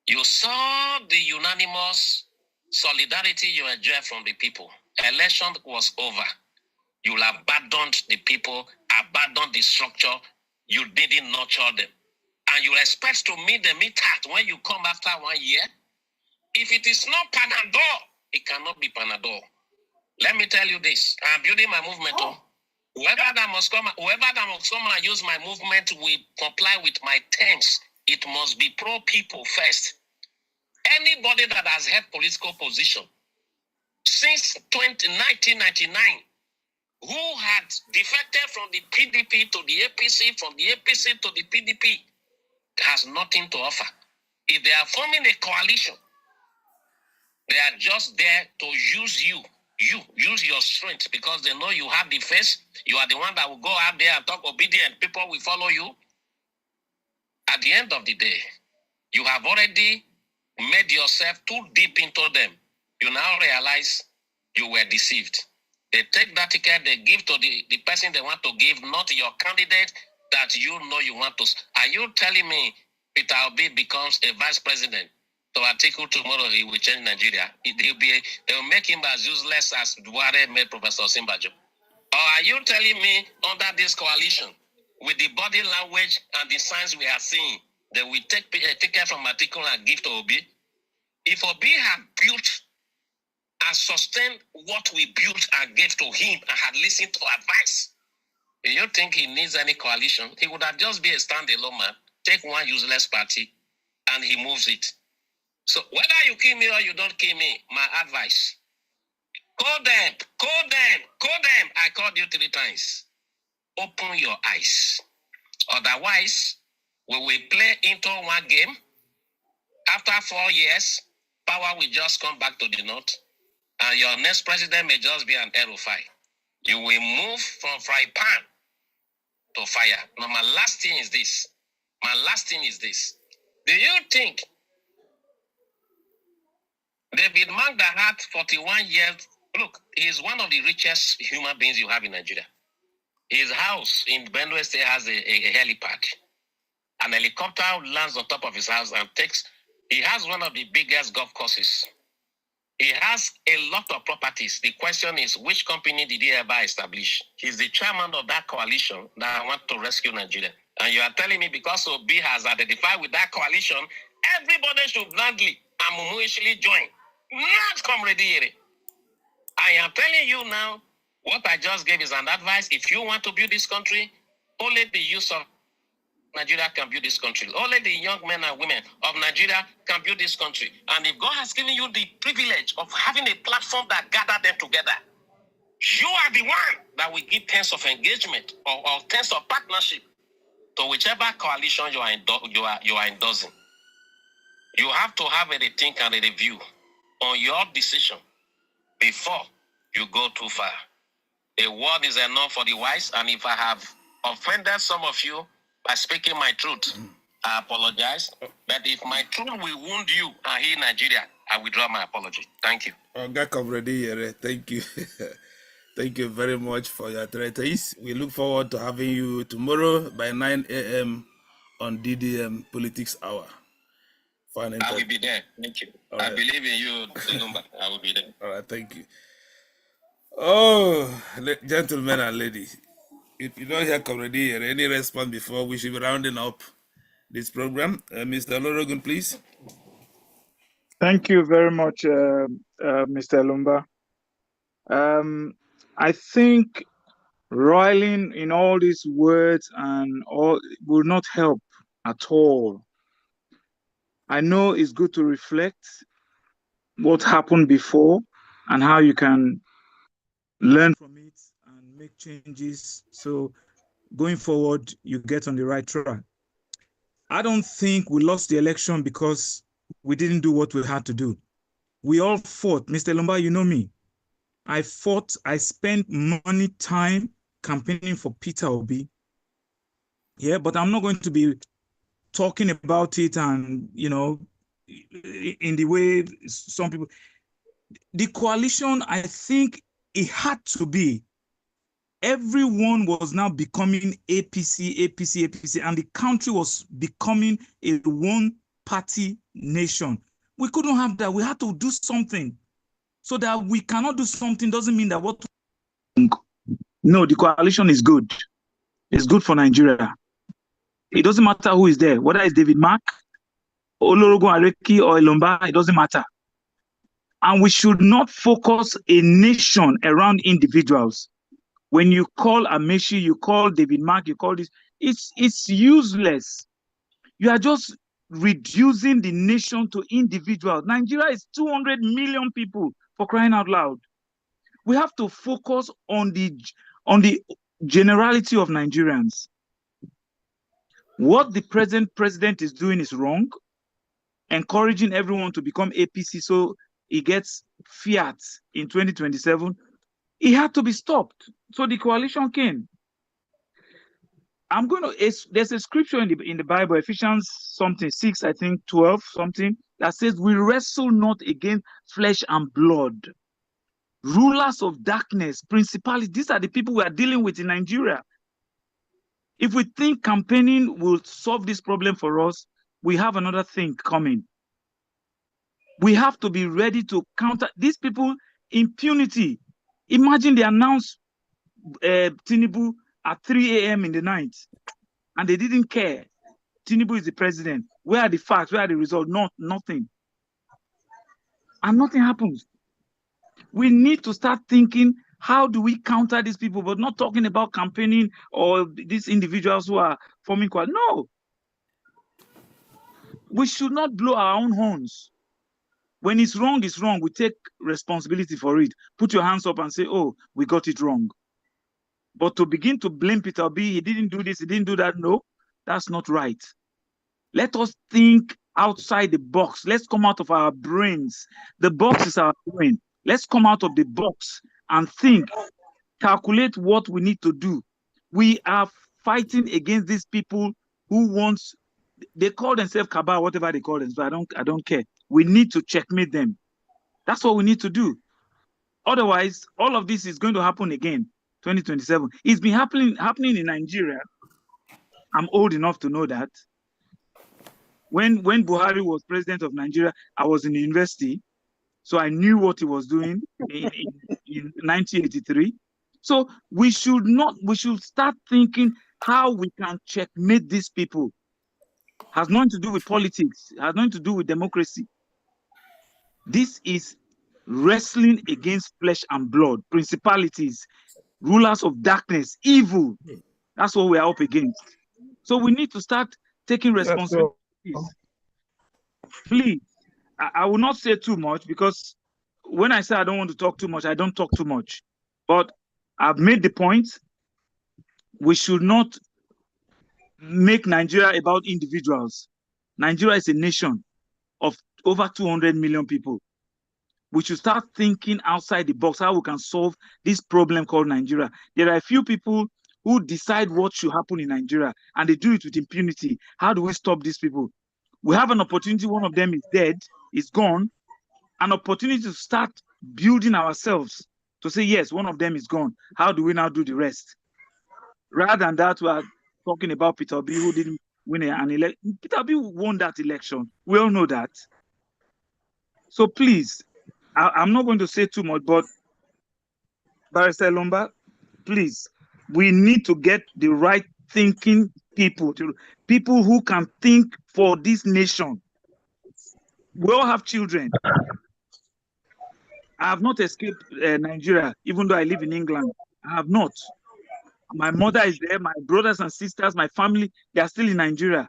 N: You saw the unanimous solidarity you enjoy from the people. Election was over. You'll abandoned the people, abandoned the structure. You didn't nurture them. And you expect to meet the meat-hat when you come after 1 year? If it is not Panadol, it cannot be Panadol. Let me tell you this. I'm building my movement. Whoever that must come and use my movement will comply with my terms. It must be pro-people first. Anybody that has held political position since 1999, who had defected from the PDP to the APC, from the APC to the PDP, has nothing to offer. If they are forming a coalition, they are just there to use you. Use your strength because they know you have the face. You are the one that will go out there and talk obedient. People will follow you. At the end of the day, you have already made yourself too deep into them. You now realize you were deceived. They take that ticket, they give to the person they want to give, not your candidate that you know you want to. Are you telling me Peter Obi becomes a vice president? So article tomorrow he will change Nigeria. They will make him as useless as Buhari made Professor Simbajo. Or are you telling me under this coalition, with the body language and the signs we are seeing, they will take a ticket from article and give to Obi? If Obi had built and sustained what we built and gave to him and had listened to advice, do you think he needs any coalition? He would have just been a standalone man, take one useless party, and he moves it. So whether you kill me or you don't kill me, my advice, call them. I called you 3 times. Open your eyes. Otherwise, we will play into one game. After 4 years, power will just come back to the north, and your next president may just be an aerophile. You will move from fry pan to fire. Now, my last thing is this. Do you think David Mark that had 41 years, look, he is one of the richest human beings you have in Nigeria. His house in Benue State has a helipad. An helicopter lands on top of his house and he has one of the biggest golf courses. He has a lot of properties. The question is, which company did he ever establish? He's the chairman of that coalition that want to rescue Nigeria. And you are telling me because Obi has identified with that coalition, everybody should gladly and mutually join. Not Comrade Yere. I am telling you now, what I just gave is an advice. If you want to build this country, only the youth of Nigeria can build this country. Only the young men and women of Nigeria can build this country. And if God has given you the privilege of having a platform that gathers them together, you are the one that will give terms of engagement or terms of partnership to whichever coalition you are endorsing. You have to have a rethink and a review on your decision before you go too far. A word is enough for the wise, and if I have offended some of you by speaking my truth, I apologize. But if my truth will wound you and heal Nigeria, I withdraw my apology. Thank you.
A: Thank you. Thank you very much for your treatise. We look forward to having you tomorrow by 9 a.m. on DDM Politics Hour.
N: I will be there. Thank you. Right. I believe in you, Lumba. I will be there.
A: All right, thank you. Oh, gentlemen and ladies, if you don't hear Comrade here, any response before we should be rounding up this program? Mr. Lorogun, please.
H: Thank you very much, Mr. Lumba. I think roiling in all these words and all will not help at all. I know it's good to reflect what happened before and how you can learn from it and make changes. So going forward, you get on the right track. I don't think we lost the election because we didn't do what we had to do. We all fought. Mr. Lumba, you know me. I fought. I spent money, time campaigning for Peter Obi. Yeah, but I'm not going to be talking about it and, you know, in the way some people. The coalition, I think it had to be. Everyone was now becoming APC, and the country was becoming a one-party nation. We couldn't have that. We had to do something. So that we cannot do something doesn't mean that what. No, the coalition is good. It's good for Nigeria. It doesn't matter who is there, whether it's David Mark, Olorogun Areki, or Elomba, it doesn't matter. And we should not focus a nation around individuals. When you call Amechi, you call David Mark, you call this, it's useless. You are just reducing the nation to individuals. Nigeria is 200 million people, for crying out loud. We have to focus on the generality of Nigerians. What the present president is doing is wrong, encouraging everyone to become APC so he gets fiat in 2027. It had to be stopped. So the coalition came. There's a scripture in the Bible, Ephesians something 6, I think 12 something, that says we wrestle not against flesh and blood. Rulers of darkness, principalities, these are the people we are dealing with in Nigeria. If we think campaigning will solve this problem for us, we have another thing coming. We have to be ready to counter these people. Impunity. Imagine they announce Tinubu at 3 a.m. in the night, and they didn't care. Tinubu is the president. Where are the facts? Where are the results? Nothing. And nothing happens. We need to start thinking, how do we counter these people? But not talking about campaigning or these individuals who are forming coalition. No. We should not blow our own horns. When it's wrong, it's wrong. We take responsibility for it. Put your hands up and say, oh, we got it wrong. But to begin to blame Peter Obi, he didn't do this, he didn't do that. No, that's not right. Let us think outside the box. Let's come out of our brains. The box is our brain. Let's come out of the box and think, calculate what we need to do. We are fighting against these people who they call themselves cabal, whatever they call themselves. I don't care. We need to checkmate them. That's what we need to do. Otherwise, all of this is going to happen again, 2027. It's been happening in Nigeria. I'm old enough to know that. When Buhari was president of Nigeria, I was in the university, so I knew what he was doing in 1983. So we should start thinking how we can checkmate these people. Has nothing to do with politics, has nothing to do with democracy. This is wrestling against flesh and blood, principalities, rulers of darkness, evil. That's what we are up against. So we need to start taking responsibility. Please, I will not say too much, because when I say I don't want to talk too much, I don't talk too much. But I've made the point. We should not make Nigeria about individuals. Nigeria is a nation of over 200 million people. We should start thinking outside the box, how we can solve this problem called Nigeria. There are a few people who decide what should happen in Nigeria, and they do it with impunity. How do we stop these people? We have an opportunity. One of them is dead, is gone. An opportunity to start building ourselves, to say, yes, one of them is gone. How do we now do the rest? Rather than that, we are talking about Peter Obi, who didn't win an election. Peter Obi won that election. We all know that. So please, I'm not going to say too much, but Barrister Lomba, please, we need to get the right thinking people who can think for this nation. We all have children. I have not escaped Nigeria, even though I live in England. I have not. My mother is there, my brothers and sisters, my family, they are still in Nigeria.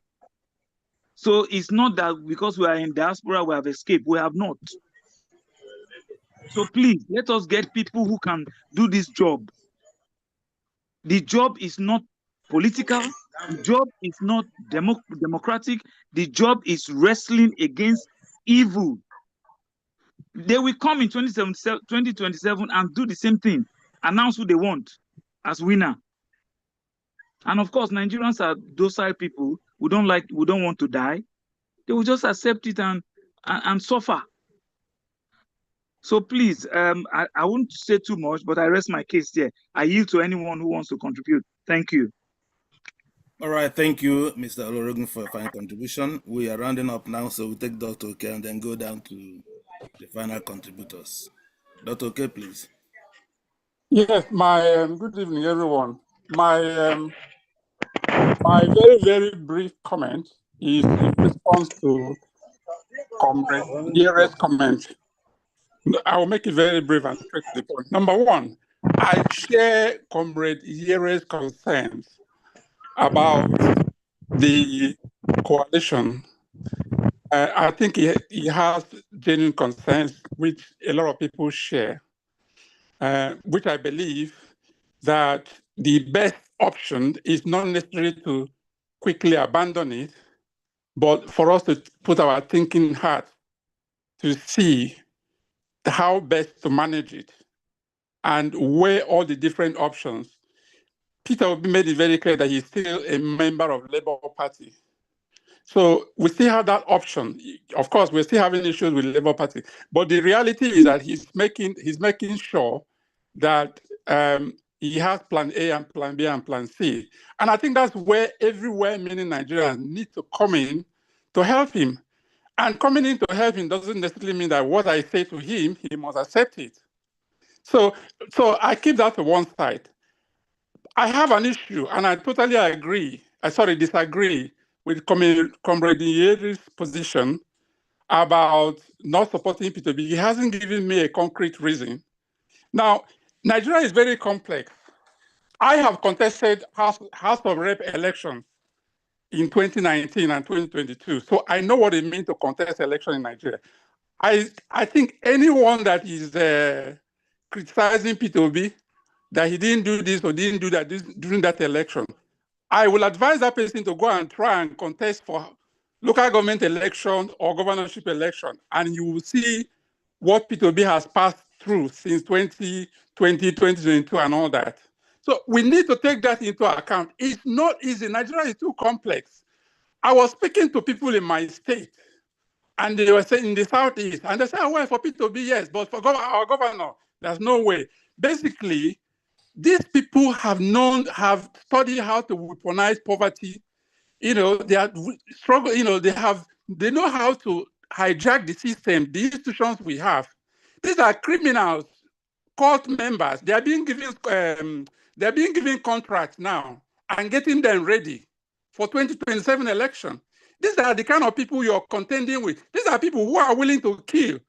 H: So it's not that because we are in diaspora, we have escaped. We have not. So please, let us get people who can do this job. The job is not political. The job is not democratic. The job is wrestling against evil. They will come in 2027 and do the same thing, announce who they want as winner. And of course, Nigerians are docile people who don't want to die. They will just accept it and suffer. So please, I won't say too much, but I rest my case here. I yield to anyone who wants to contribute. Thank you.
A: All right, thank you, Mr. Olorogun, for your final contribution. We are rounding up now, so we'll take Dr. Oke and then go down to the final contributors. Dr. K, please.
O: Yes, my good evening, everyone. My very, very brief comment is in response to Comrade Yere's comment. I will make it very brief and straight to the point. Number one, I share Comrade Yere's concerns about the coalition. I think he has genuine concerns which a lot of people share, which I believe that the best option is not necessarily to quickly abandon it, but for us to put our thinking hat to see how best to manage it and weigh all the different options. Peter Obi made it very clear that he's still a member of Labour Party. So we still have that option. Of course, we're still having issues with the Labour Party, but the reality is that he's making sure that he has plan A and plan B and plan C. And I think that's where everywhere many Nigerians need to come in to help him. And coming in to help him doesn't necessarily mean that what I say to him, he must accept it. So I keep that to one side. I have an issue, and I totally disagree with Comrade Yere's position about not supporting P2B. He hasn't given me a concrete reason. Now, Nigeria is very complex. I have contested House of Rep elections in 2019 and 2022, so I know what it means to contest election in Nigeria. I think anyone that is criticizing P2B, that he didn't do this or didn't do that during that election, I will advise that person to go and try and contest for local government election or governorship election, and you will see what P2B has passed through since 2020, 2022, and all that. So we need to take that into account. It's not easy. Nigeria is too complex. I was speaking to people in my state, and they were saying in the Southeast, and they said, oh, well, for P2B, yes, but for our governor, there's no way. Basically, these people have studied how to weaponize poverty. They are struggling, they know how to hijack the system, the institutions we have. These are criminals, cult members. They are being given contracts now and getting them ready for 2027 election. These are the kind of people you're contending with. These are people who are willing to kill.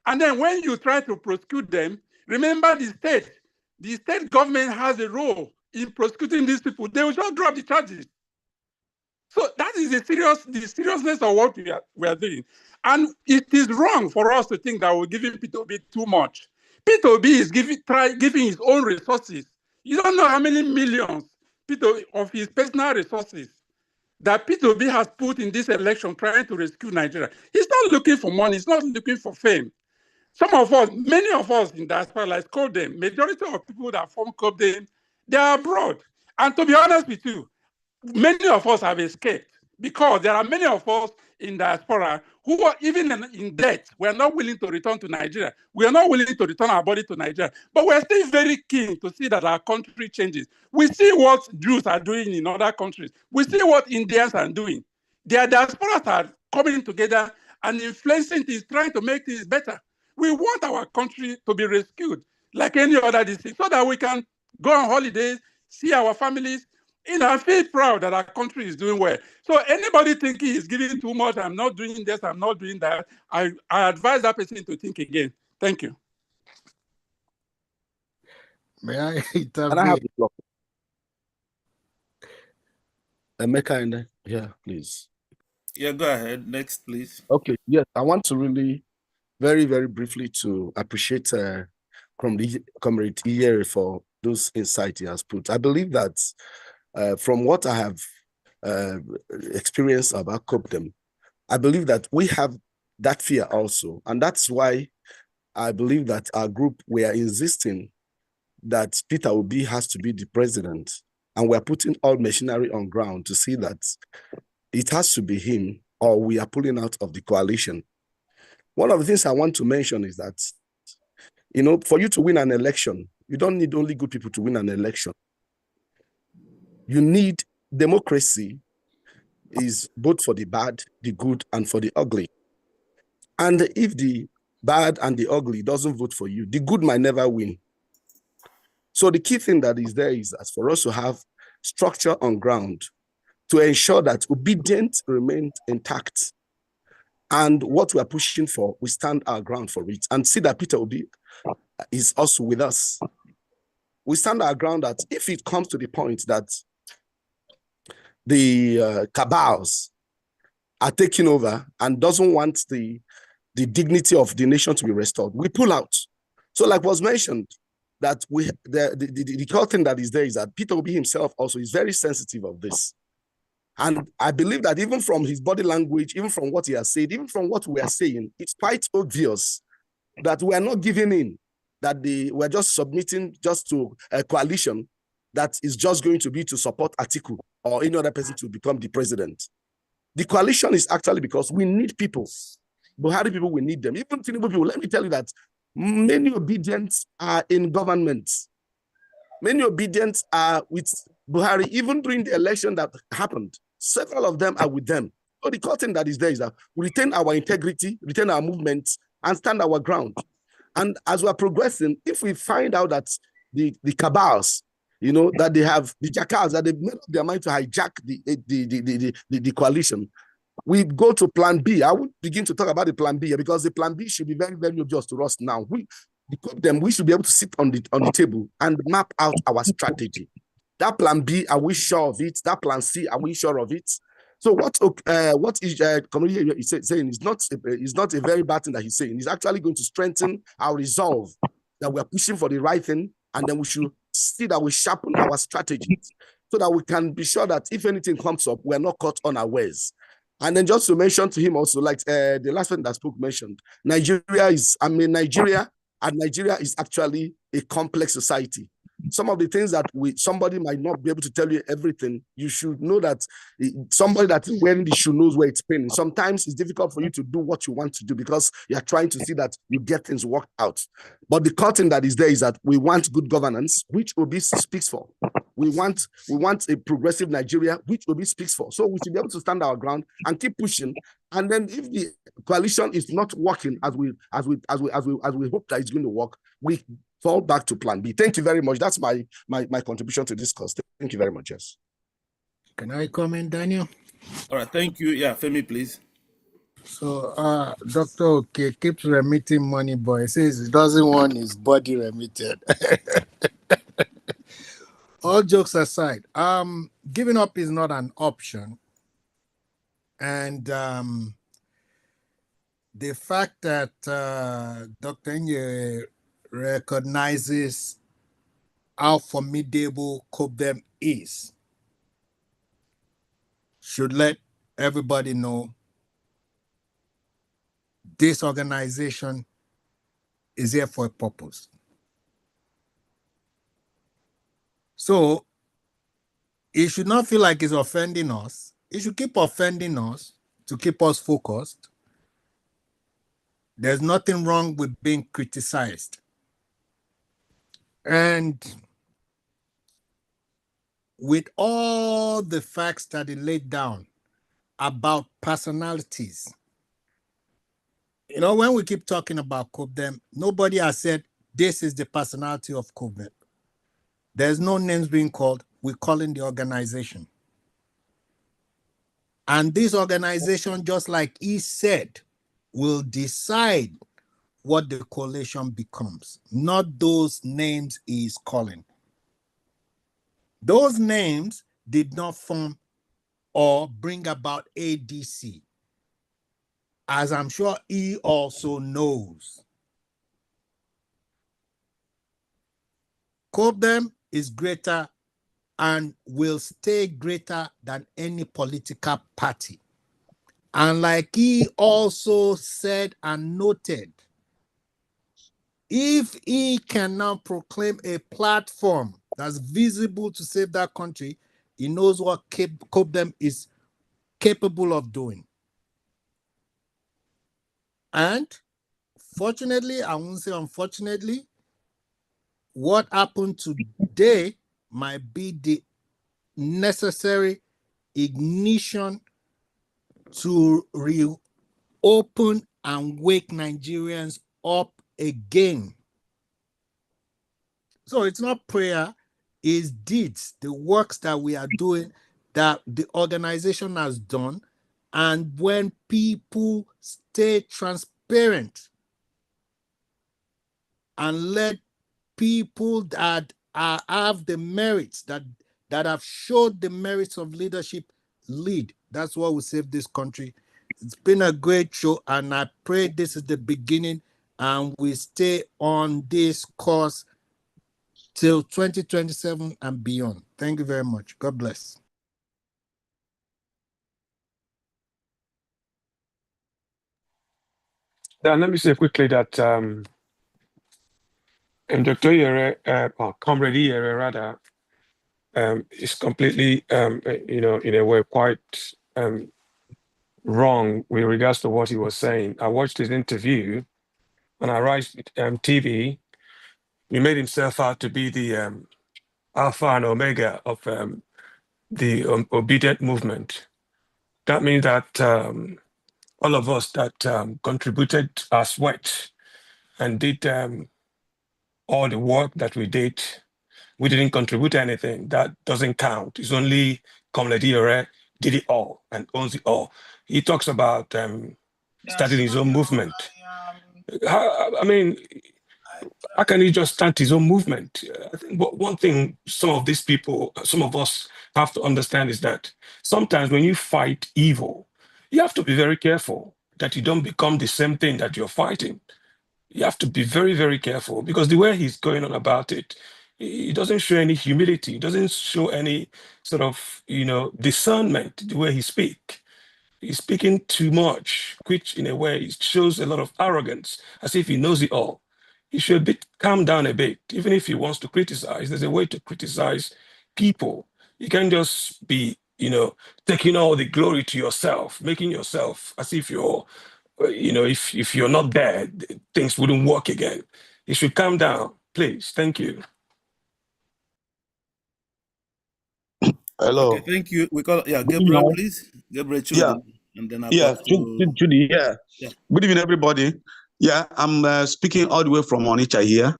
O: And then when you try to prosecute them, remember the state government has a role in prosecuting these people. They will just drop the charges. So that is the seriousness of what we are doing. And it is wrong for us to think that we're giving P2B too much. P2B is giving his own resources. You don't know how many millions of his personal resources that P2B has put in this election trying to rescue Nigeria. He's not looking for money. He's not looking for fame. Some of us, many of us in diaspora, like CODEM, majority of people that form CODEM, they are abroad. And to be honest with you, many of us have escaped because there are many of us in diaspora who are even in debt. We are not willing to return to Nigeria. We are not willing to return our body to Nigeria. But we're still very keen to see that our country changes. We see what Jews are doing in other countries. We see what Indians are doing. Their diasporas are coming together and influencing things, trying to make things better. We want our country to be rescued like any other district so that we can go on holidays, see our families, I feel proud that our country is doing well. So anybody thinking he's giving too much, I'm not doing this, I'm not doing that, I advise that person to think again. Thank you.
K: May I intervene?
M: Can I have the floor? Emeka, yeah, please.
A: Yeah, go ahead. Next, please.
M: Okay, yes, I want to really, very, very briefly to appreciate Comrade Yere for those insights he has put. I believe that from what I have experienced about COPDEM, I believe that we have that fear also. And that's why I believe that our group, we are insisting that Peter Obi has to be the president. And we're putting all machinery on ground to see that it has to be him or we are pulling out of the coalition. One of the things I want to mention is that, for you to win an election, you don't need only good people to win an election. You need democracy is both for the bad, the good, and for the ugly. And if the bad and the ugly doesn't vote for you, the good might never win. So the key thing that is there is that for us to have structure on ground to ensure that obedience remains intact. And what we are pushing for, we stand our ground for it. And see that Peter Obi is also with us. We stand our ground that if it comes to the point that the cabals are taking over and doesn't want the dignity of the nation to be restored, we pull out. So like was mentioned, that the core thing that is there is that Peter Obi himself also is very sensitive of this. And I believe that even from his body language, even from what he has said, even from what we are saying, it's quite obvious that we are not giving in, that we're just submitting just to a coalition that is just going to be to support Atiku or any other person to become the president. The coalition is actually because we need people. Buhari people, we need them. Even Tinubu people, let me tell you that many obedients are in government. Many obedients are with Buhari, even during the election that happened. Several of them are with them. So the core thing that is there is that we retain our integrity, retain our movements, and stand our ground. And as we are progressing, if we find out that the cabals, that they have the jackals, that they've made up their mind to hijack the coalition, we go to plan B. I would begin to talk about the plan B because the plan B should be very, very obvious to us now. We should be able to sit on the table and map out our strategy. That plan B, are we sure of it? That plan C, are we sure of it? So what is community is saying is not a very bad thing that he's saying. He's actually going to strengthen our resolve that we're pushing for the right thing, and then we should see that we sharpen our strategies so that we can be sure that if anything comes up, we're not caught unawares. And then just to mention to him also, like the last one that spoke mentioned, Nigeria is actually a complex society. Some of the things that somebody might not be able to tell you everything, you should know that somebody that is wearing the shoe knows where it's paining. Sometimes it's difficult for you to do what you want to do because you're trying to see that you get things worked out. But the core thing that is there is that we want good governance, which Obi speaks for. We want a progressive Nigeria, which Obi speaks for. So we should be able to stand our ground and keep pushing. And then if the coalition is not working as we hope that it's going to work, we fall back to plan B. Thank you very much. That's my contribution to this course. Thank you very much. Yes.
K: Can I comment, Daniel?
A: All right. Thank you. Yeah, Femi, please.
K: So, Dr. OK keeps remitting money, but he says he doesn't want his body remitted. All jokes aside, giving up is not an option. And the fact that Dr. Nye recognizes how formidable COPDEM is should let everybody know this organization is here for a purpose. So it should not feel like it's offending us. It should keep offending us to keep us focused. There's nothing wrong with being criticized. And with all the facts that he laid down about personalities, when we keep talking about COPDEM, nobody has said this is the personality of COPDEM. There's no names being called. We're calling the organization. And this organization, just like he said, will decide what the coalition becomes, not those names he's calling. Those names did not form or bring about ADC, as I'm sure he also knows. COPDEM is greater and will stay greater than any political party. And like he also said and noted, if he can now proclaim a platform that's visible to save that country, he knows what COPDEM is capable of doing. And fortunately, I won't say unfortunately, what happened today might be the necessary ignition to reopen and wake Nigerians up again. So it's not prayer, it's deeds, the works that we are doing, that the organization has done. And when people stay transparent and let people that have the merits, that have showed the merits of leadership, lead, that's what will save this country. It's been a great show, and I pray this is the beginning and we stay on this course till 2027 and beyond. Thank you very much. God bless.
L: Then let me say quickly that Dr. Yere, or Comrade Yere rather, is completely, in a way, quite wrong with regards to what he was saying. I watched his interview on Arise TV. He made himself out to be the alpha and omega of the obedient movement. That means that all of us that contributed our sweat and did all the work that we did, we didn't contribute anything. That doesn't count. It's only Comrade Yere did it all and owns it all. He talks about starting his own movement. I mean, how can he just start his own movement? I think one thing some of these people, some of us have to understand is that sometimes when you fight evil, you have to be very careful that you don't become the same thing that you're fighting. You have to be very, very careful, because the way he's going on about it, he doesn't show any humility. He doesn't show any sort of, discernment the way he speaks. He's speaking too much, which in a way shows a lot of arrogance, as if he knows it all. He should calm down a bit. Even if he wants to criticize, there's a way to criticize people. You can't just be, taking all the glory to yourself, making yourself as if you're, if you're not there, things wouldn't work again. You should calm down, please. Thank you.
P: Hello.
A: Okay, thank you. We call Gabriel, please. Gabriel Chudi, and then
P: Chudi, yeah. Good evening, everybody. Yeah, I'm speaking all the way from Onitsha here.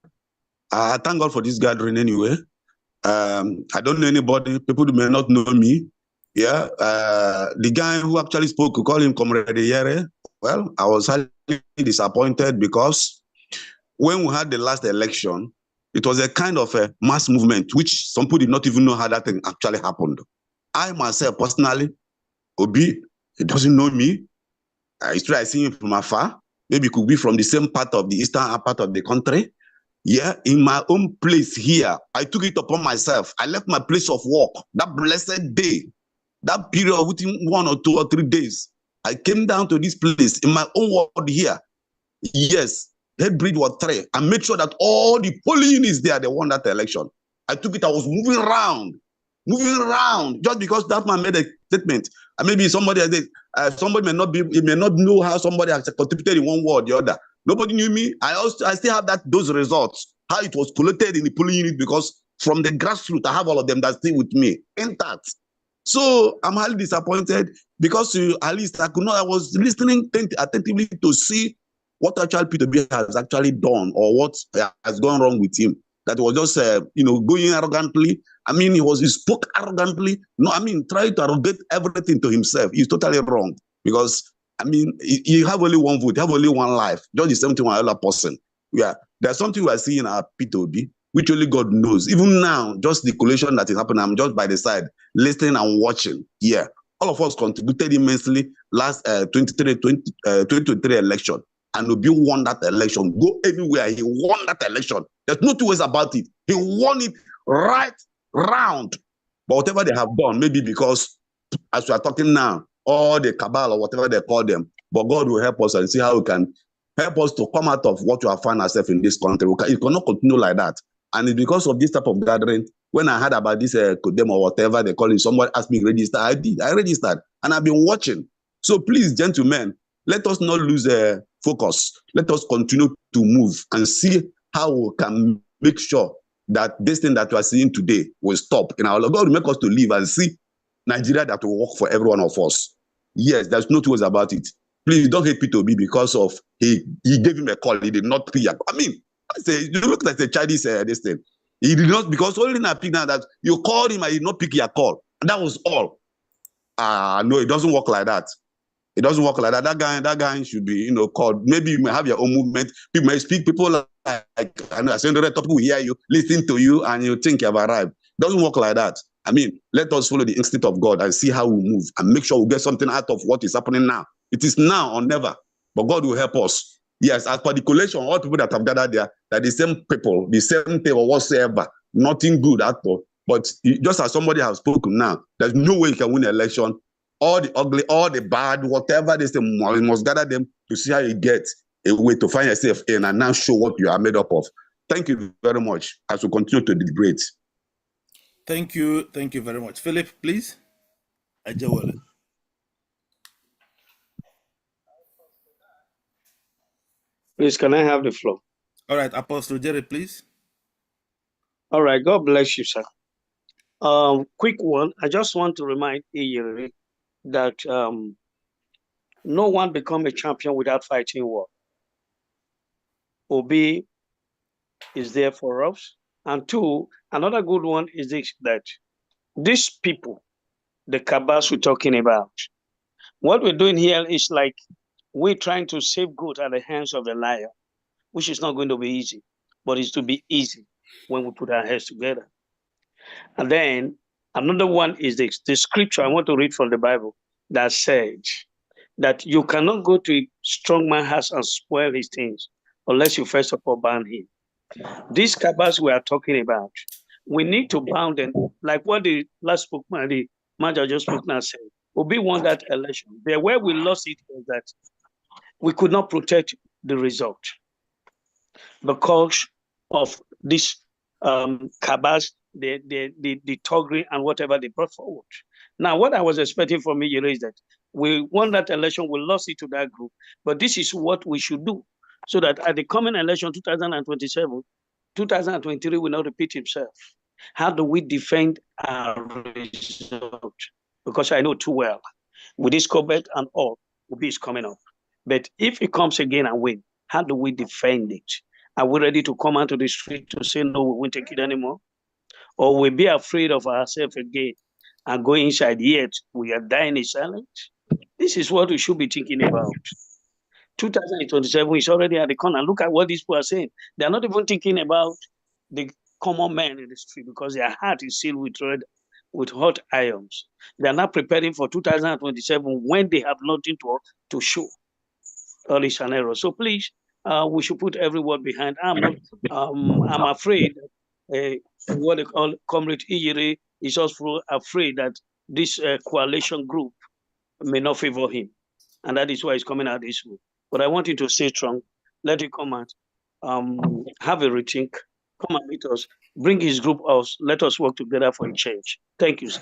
P: I thank God for this gathering anyway. I don't know anybody. People may not know me. Yeah, the guy who actually spoke, we call him Comrade Yere. Well, I was highly disappointed because when we had the last election, it was a kind of a mass movement, which some people did not even know how that thing actually happened. I myself, personally, Obi, he doesn't know me. I see him from afar. Maybe it could be from the same part of the eastern part of the country. Yeah, in my own place here, I took it upon myself. I left my place of work that blessed day, that period within 1 or 2 or 3 days. I came down to this place in my own ward here. Yes, head bridge was 3. I made sure that all the polling units there, they won that election. I took it, I was moving around, just because that man made a statement. And maybe somebody may not know how somebody has contributed in one way or the other. Nobody knew me. I still have those results, how it was collected in the polling unit, because from the grassroots, I have all of them that's still with me intact. So I'm highly disappointed because at least I was listening attentively to see what actually P2B has actually done or what has gone wrong with him. That was just, going arrogantly. I mean, he spoke arrogantly. No, I mean, trying to arrogate everything to himself. He's totally wrong because, I mean, you have only one vote, you have only one life. Just the same thing with another person. Yeah, there's something we are seeing at P2B, which only God knows. Even now, just the collation that is happening, I'm just by the side, listening and watching. Yeah, all of us contributed immensely last 2023 election. And Obi won that election. Go anywhere, he won that election. There's no two ways about it. He won it right round. But whatever they have done, maybe because, as we are talking now, all the cabal or whatever they call them, but God will help us and see how we can help us to come out of what we have found ourselves in this country. It cannot continue like that. And it's because of this type of gathering. When I heard about this Kodem or whatever they call it, somebody asked me to register. I did. I registered. And I've been watching. So please, gentlemen, let us not lose focus. Let us continue to move and see how we can make sure that this thing that we are seeing today will stop. In our God will make us to live and see Nigeria that will work for every one of us. Yes, there's no two ways about it. please don't hate P2B because of he gave him a call. He did not pick. I mean, you look like the Chinese this thing. He did not, because only now pick now that you called him and he did not pick your call. And that was all. No, it doesn't work like that. It doesn't work like that. That guy should be, called. Maybe you may have your own movement. People may speak. People like I know, the top people will hear you, listen to you, and you think you have arrived. It doesn't work like that. I mean, let us follow the instinct of God and see how we move and make sure we get something out of what is happening now. It is now or never, but God will help us. Yes, as per the collation, all people that have gathered there, that the same people, the same thing or whatsoever, nothing good at all. But just as somebody has spoken now, there's no way you can win an election. All the ugly, all the bad, whatever they say, you must gather them to see how you get a way to find yourself in and now show what you are made up of. Thank you very much as we continue to deliberate.
A: Thank you very much. Philip, please. Ajawale.
Q: Please, can I have the floor?
A: All right, Apostle Jerry, please.
Q: All right, God bless you, sir. Quick one. I just want to remind Iyeri that no one become a champion without fighting war. Obi is there for us. And two, another good one is this, that these people, the cabals we're talking about, what we're doing here is like we're trying to save good at the hands of the liar, which is not going to be easy, but it's to be easy when we put our heads together. And then another one is the scripture I want to read from the Bible that said that you cannot go to a strong man's house and spoil his things unless you first of all ban him. These cabals we are talking about, we need to bound them, like what the last spokesman, the manager just spoke now said. Obi won that election. The way we lost it was that we could not protect the result because of this cabals, the toggery and whatever they brought forward. Now, what I was expecting from me is that we won that election, we lost it to that group, but this is what we should do so that at the coming election 2027, 2023 will not repeat itself. How do we defend our result? Because I know too well, with this COVID and all, Obi is coming up. But if it comes again and win, how do we defend it? Are we ready to come out to the street to say, no, we won't take it anymore? Or we'll be afraid of ourselves again and go inside, yet we are dying in silence? This is what we should be thinking about. 2027 is already at the corner. Look at what these people are saying. They're not even thinking about the common man in the street because their heart is sealed with hot irons. They are not preparing for 2027 when they have nothing to show. All is an error. So please, we should put every word behind. I'm afraid what they call Comrade Iyeri is also afraid that this coalition group may not favor him. And that is why he's coming out this way. But I want you to stay strong. Let it come out. Have a rethink. Come and meet us. Bring his group us. Let us work together for a change. Thank you, sir.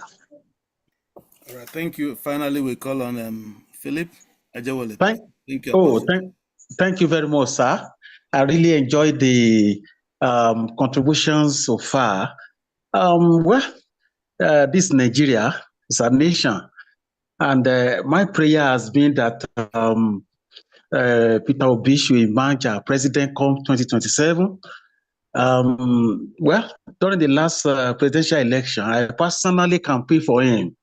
A: All right. Thank you. Finally, we call on Philip Ajawale. Thank you.
R: Thank you very much, sir. I really enjoyed the contributions so far. This Nigeria is a nation. And my prayer has been that Peter Obi should emerge as president come 2027. During the last presidential election, I personally campaigned for him.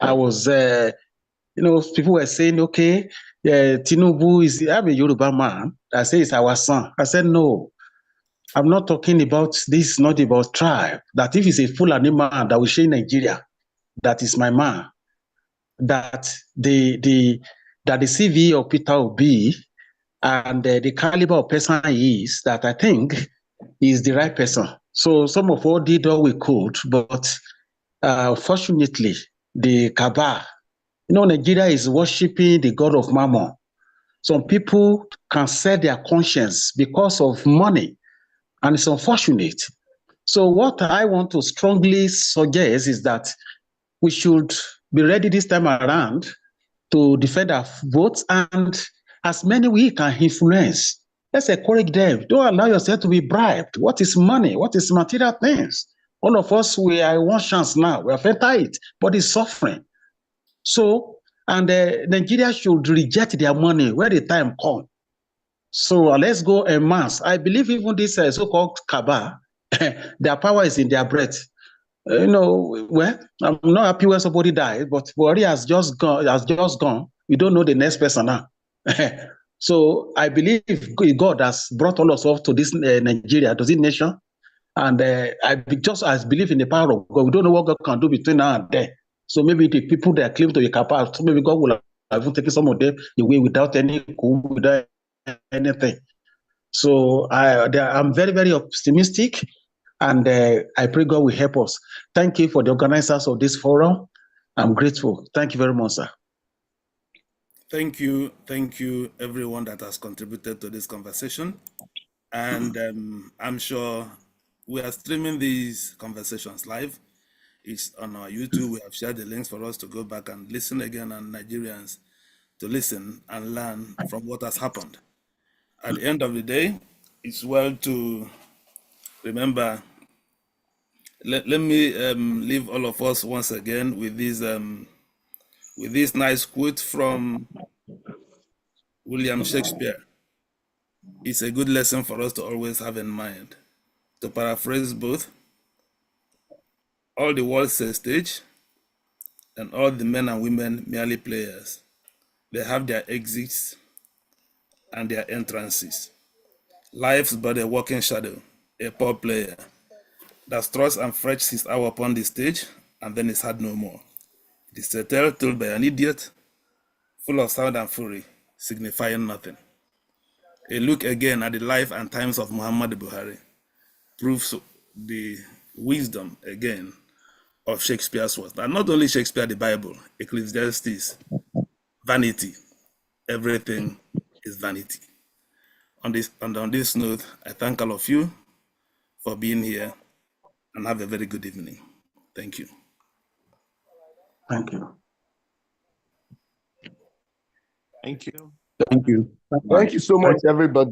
R: I was, people were saying, okay, Tinubu I'm a Yoruba man. I say it's our son. I said, no, I'm not talking about this, not about tribe. That if it's a Fulani man that will share Nigeria, that is my man. That the CV of Peter Obi and the caliber of person he is, that I think is the right person. So some of us did all we could, but fortunately, the Kaaba, Nigeria is worshiping the god of Mammon. Some people can sell their conscience because of money, and it's unfortunate. So what I want to strongly suggest is that we should be ready this time around to defend our votes, and as many we can influence. Let's encourage them. Don't allow yourself to be bribed. What is money? What is material things? All of us, we are one chance now. We have entered it, but it's suffering. So And Nigeria should reject their money when the time comes. So let's go en masse. I believe even this so-called Kaaba, their power is in their breath. Well, I'm not happy when somebody died, but Buhari has just gone. We don't know the next person now. So I believe God has brought all of us up to this Nigeria, to this nation. And I believe in the power of God. We don't know what God can do between now and then. So maybe the people that claim to be capable, so maybe God will have taken some of them away without without anything. So I'm very, very optimistic, and I pray God will help us. Thank you for the organizers of this forum. I'm grateful. Thank you very much, sir.
A: Thank you, everyone that has contributed to this conversation. And I'm sure we are streaming these conversations live. It's on our YouTube. We have shared the links for us to go back and listen again, and Nigerians to listen and learn from what has happened. At the end of the day, it's well to remember. Let me leave all of us once again with this nice quote from William Shakespeare. It's a good lesson for us to always have in mind. To paraphrase both, all the world's a stage, and all the men and women merely players. They have their exits and their entrances. Life's but a walking shadow, a poor player that struts and frets his hour upon the stage, and then is heard no more. It is a tale told by an idiot, full of sound and fury, signifying nothing. A look again at the life and times of Muhammadu Buhari proves the wisdom again of Shakespeare's words. And not only Shakespeare, the Bible, Ecclesiastes, vanity, everything is vanity. On this note, I thank all of you for being here and have a very good evening. Thank you.
R: Thank you.
S: Thank you.
R: Thank you.
S: Thank you so much, everybody.